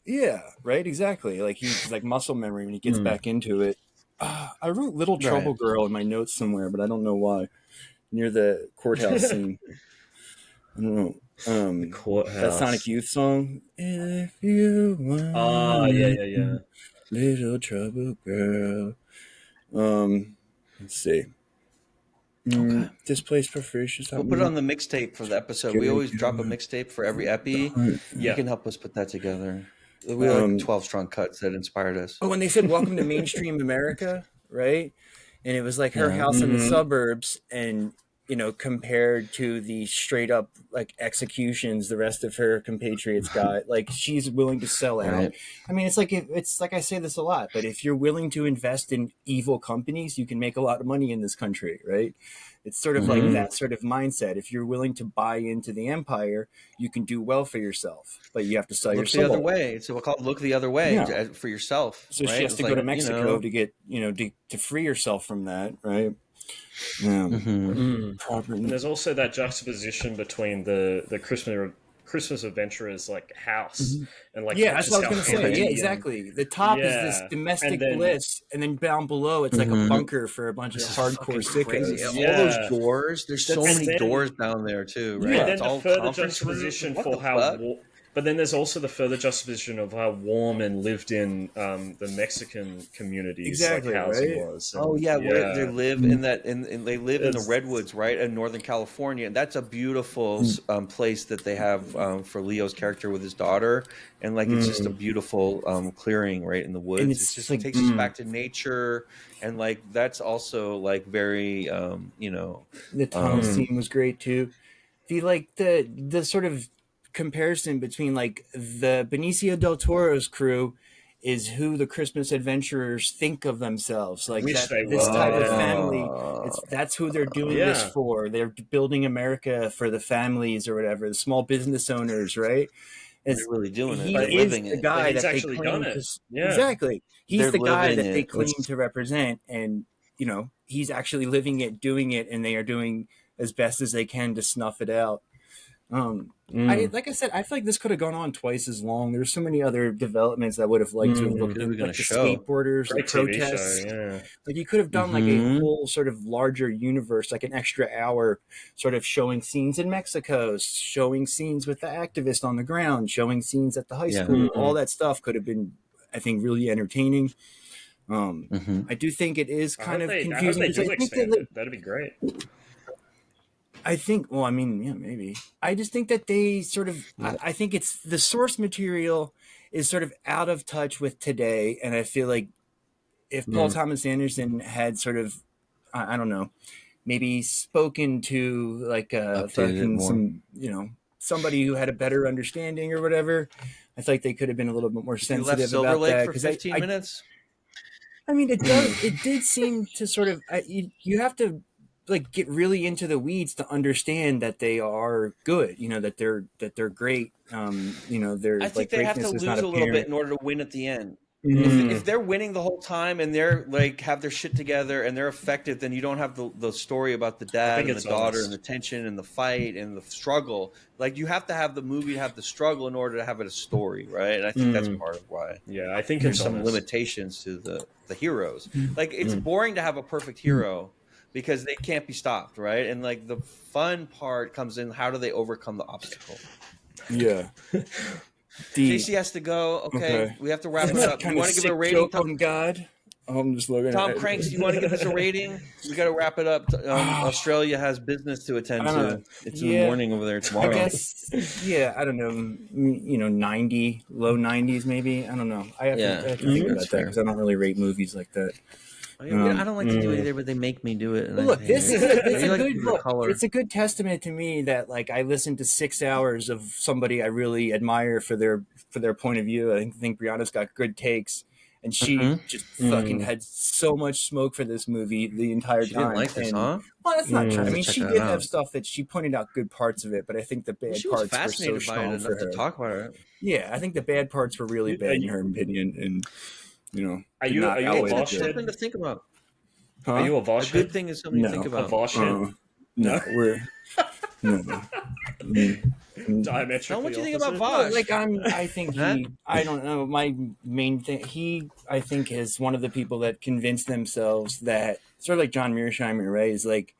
Yeah, right. Exactly. Like he's like muscle memory when he gets back into it. I wrote "Little Trouble Girl" in my notes somewhere, but I don't know why. Near the courthouse scene. I don't know. The courthouse. That Sonic Youth song. If you want yeah. Little Trouble Girl. Let's see. Displaced Perforations. We'll put it on the mixtape for the episode. We always drop a mixtape for every epi. You can help us put that together. We have like 12 strong cuts that inspired us. Oh, when they said "Welcome to Mainstream America," right? And it was like her house in the suburbs, and compared to the straight up like executions the rest of her compatriots got. Like she's willing to sell out. Right. I mean, it's like I say this a lot, but if you're willing to invest in evil companies, you can make a lot of money in this country, right? It's sort of like that sort of mindset. If you're willing to buy into the empire, you can do well for yourself, but you have to sell your Look soul. the other way. So we'll call it look the other way for yourself. So right? she has It's to go like, to Mexico to get, to free herself from that, right? Yeah. And there's also that juxtaposition between the Christmas adventurers like house and like that's what I was gonna say. Yeah, exactly. The top is this domestic bliss, and then down below it's like a bunker for a bunch of hardcore sickos. All those doors. There's so many doors down there too, right? Yeah, It's then the all further conference juxtaposition rooms. for how. But then there's also the further juxtaposition of how warm and lived in the Mexican communities Exactly, like housing right? was. And, where they live in that, and they live in the redwoods, right, in Northern California. And that's a beautiful place that they have for Leo's character with his daughter, and like it's just a beautiful clearing right in the woods. And it's just like, takes us back to nature, and like that's also like very the tunnel scene was great too. The sort of comparison between like the Benicio del Toro's crew is who the Christmas adventurers think of themselves, like this type of family. That's who they're doing this for. They're building America for the families or whatever, the small business owners, right? They're really doing it. He They're is living the it. guy he's that they actually claim done it. Exactly. He's They're the guy that living they it. claim to represent, and he's actually living it, doing it, and they are doing as best as they can to snuff it out. Like I said, I feel like this could have gone on twice as long. There's so many other developments that would have liked to have looked at, like the skateboarders, the protests. Like you could have done like a whole sort of larger universe, like an extra hour, sort of showing scenes in Mexico, showing scenes with the activist on the ground, showing scenes at the high school. All that stuff could have been, I think, really entertaining. I do think it is kind of confusing. I hope they do expand it. That'd be great. I think, well, I mean, yeah, maybe. I just think that they sort of, I think it's the source material is sort of out of touch with today. And I feel like if Paul Thomas Anderson had sort of, I don't know, maybe spoken to like some, somebody who had a better understanding or whatever, I feel like they could have been a little bit more sensitive about that. For 15 minutes? I mean, it did seem to sort of, you have to like get really into the weeds to understand that they are good, that they're great. I think they have to lose a little bit in order to win at the end. If they're winning the whole time and they're like have their shit together and they're effective, then you don't have the story about the dad and the daughter and the tension and the fight and the struggle. Like you have to have the movie to have the struggle in order to have it a story, right? And I think that's part of why. Yeah, I think there's some limitations to the heroes. Like it's boring to have a perfect hero because they can't be stopped, right? And like the fun part comes in, how do they overcome the obstacle? Yeah. JC has to go. Okay, we have to wrap it up. You want to give it a rating? Tom God. I'm just looking. Tom Cranks, do you want to give this a rating? We got to wrap it up. Australia has business to attend to. It's in the morning over there tomorrow. I guess. Yeah, I don't know. 90, low 90s, maybe. I don't know. I have to think about that because I don't really rate movies like that. I don't like to do it either, but they make me do it. Look, it's a good book. It's a good testament to me that like I listened to 6 hours of somebody I really admire for their point of view. I think Brianna's got good takes, and she just fucking had so much smoke for this movie the entire time. Didn't like this, huh? Well, that's not true. I mean, she did have stuff that she pointed out good parts of it, but I think the bad parts were so strong for her. To talk about it. Yeah, I think the bad parts were really bad in her opinion, and. Are you a Vosh head? Something to think about. Huh? Are you a Vosh head? A good thing is something to think about. A Vosh head? No, we're diametrically. What do you think about Vosh? Like I think he. I don't know. My main thing. I think is one of the people that convinced themselves that sort of like John Mearsheimer, right? Is like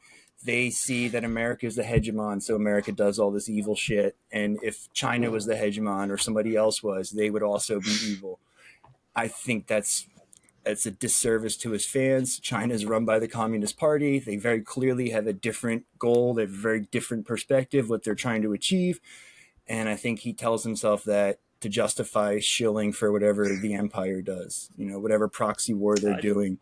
they see that America is the hegemon, so America does all this evil shit, and if China was the hegemon or somebody else was, they would also be evil. I think that's a disservice to his fans. China is run by the Communist Party. They very clearly have a different goal. They have a very different perspective, what they're trying to achieve. And I think he tells himself that to justify shilling for whatever the empire does, whatever proxy war they're doing,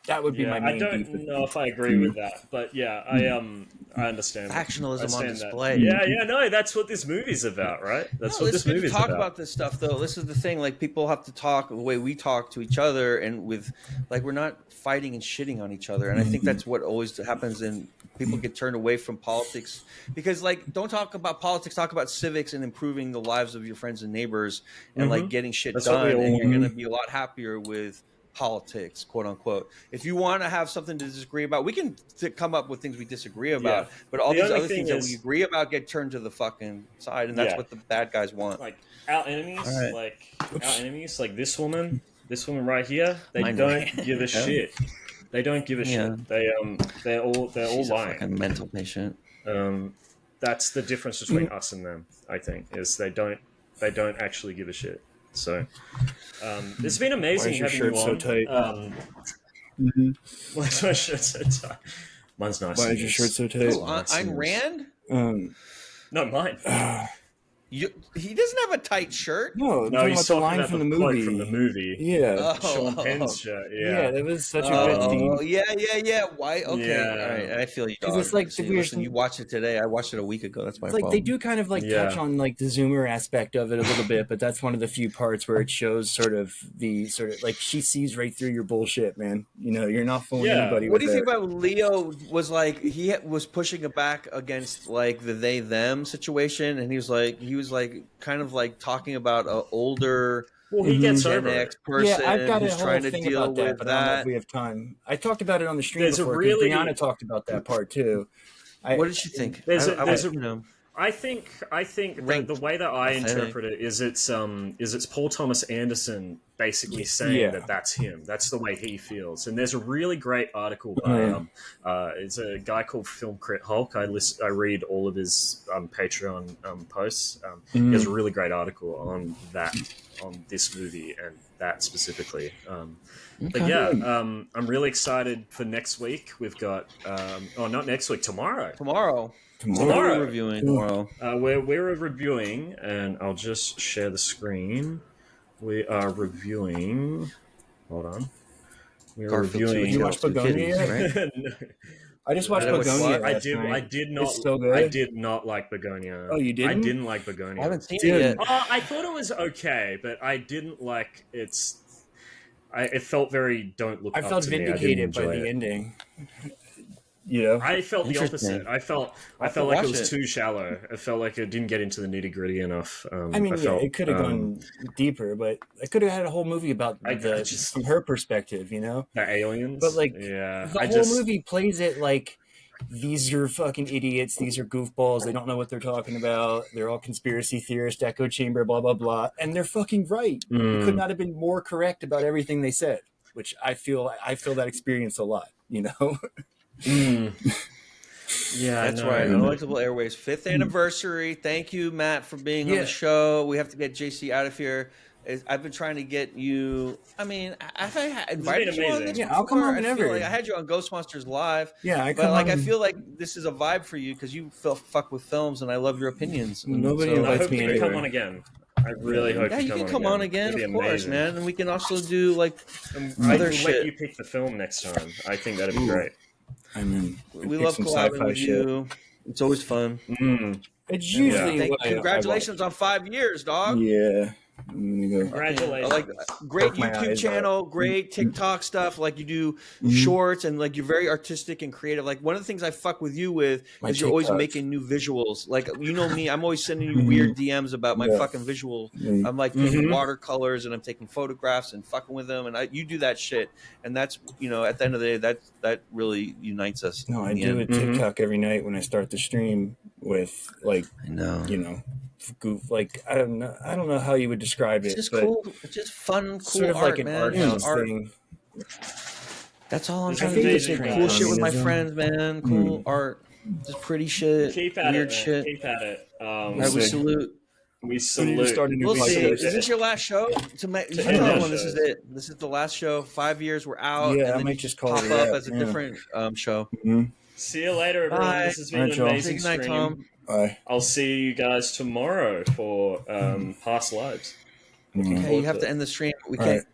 That would be my main I don't beef with know if I agree with that, but yeah, I understand. Factionalism on display. Yeah, no, that's what this movie's about, right? That's what it's this good to movie's talk about. about this stuff, though. This is the thing. Like, people have to talk the way we talk to each other, and with like we're not fighting and shitting on each other. And I think that's what always happens, and people get turned away from politics because, like, don't talk about politics. Talk about civics and improving the lives of your friends and neighbors, and like getting shit done. And you're going to be a lot happier with politics, quote unquote. If you want to have something to disagree about, we can come up with things we disagree about, but all these other things that we agree about get turned to the fucking side, and that's what the bad guys want. Like our enemies, like this woman right here, they don't give a shit. They don't give a shit. They're all She's lying. A fucking mental patient. That's the difference between us and them, I think, is they don't actually give a shit. So it's been amazing having you on. So tight? Why is my shirt so tight? Mine's nice. Why is your shirt so tight? Ayn Rand? No, mine. He doesn't have a tight shirt. No, he's talking talking about the movie. From the movie. Yeah. Sean Penn's shirt. Yeah, that was such a good thing. Yeah. Why? Okay. Yeah. All right. I feel you. Because it's like you watched it today. I watched it a week ago. That's my fault. Like they do kind of like touch on like the Zoomer aspect of it a little bit, but that's one of the few parts where it shows sort of like she sees right through your bullshit, man. You know, you're not fooling anybody. What do you think about Leo? Was like he was pushing it back against like the they them situation, and he was like kind of like talking about an older he gets Gen over X person I've got who's a whole trying to thing deal about that, with but I don't know if we have time. I talked about it on the stream before. Brianna talked about that part too. What did she think? I think the way that I interpret it is it's Paul Thomas Anderson basically saying that that's him. That's the way he feels. And there's a really great article by it's a guy called Film Crit Hulk. I read all of his Patreon posts. He has a really great article on this movie and that specifically. But yeah, I'm really excited for next week. We've got not next week, tomorrow. Tomorrow. We're reviewing tomorrow. We're reviewing, and I'll just share the screen. We are reviewing. Hold on. We're reviewing. Did you watch Begonia? Right? No. I just watched Begonia. I did not. It's so good. I did not like Begonia. Oh, you didn't? I didn't like Begonia. I haven't seen it yet. I thought it was okay, but I didn't like its. It felt very don't look. I felt vindicated by the ending. You know, I felt the opposite. I felt like it was too shallow. I felt like it didn't get into the nitty gritty enough. It could have gone deeper, but I could have had a whole movie about from her perspective. You know, the aliens. But the whole movie plays it like these are fucking idiots. These are goofballs. They don't know what they're talking about. They're all conspiracy theorists, echo chamber, blah blah blah, and they're fucking right. You could not have been more correct about everything they said, which I feel that experience a lot. You know. Yeah, that's right. Unelectable Airwaves 5th anniversary. Thank you, Matt, for being on the show. We have to get JC out of here. I've been trying to get you. I mean, have I invited you on this? Yeah, I'll come on whenever. I had you on Ghostbusters Live. Yeah, I feel like this is a vibe for you because you fuck with films, and I love your opinions. Nobody invites me to come on again. I really hope you can come on again, of course, man. And we can also do like other shit. Let you pick the film next time. I think that'd be great. I mean, we love collabing with you. It's always fun. It's usually congratulations on 5 years, dog. Yeah. Congratulations. Like great YouTube channel, great TikTok stuff. Like you do shorts and like you're very artistic and creative. Like one of the things I fuck with you with is you're always making new visuals. Like you know me, I'm always sending you weird DMs about my fucking visual. I'm like painting watercolors and I'm taking photographs and fucking with them. And you do that shit. And that's, you know, at the end of the day, that really unites us. No, I do a TikTok every night when I start the stream with like, you know, goof. Like I don't know how you would describe it. It's just cool. It's just fun, cool sort of art, like an man. art house thing. That's all I'm trying to do. Is cool shit with my friends, man. Cool art, just pretty shit, weird shit. Keep at it. We salute. We salute. We'll see. Is this your last show? This is it. This is the last show. 5 years, we're out. Yeah, and then I might just call pop it up as a different show. See you later, everyone. Bye. This has been an amazing stream. Tom. Bye. I'll see you guys tomorrow for Past Lives. Okay, you have to end the stream. We can't.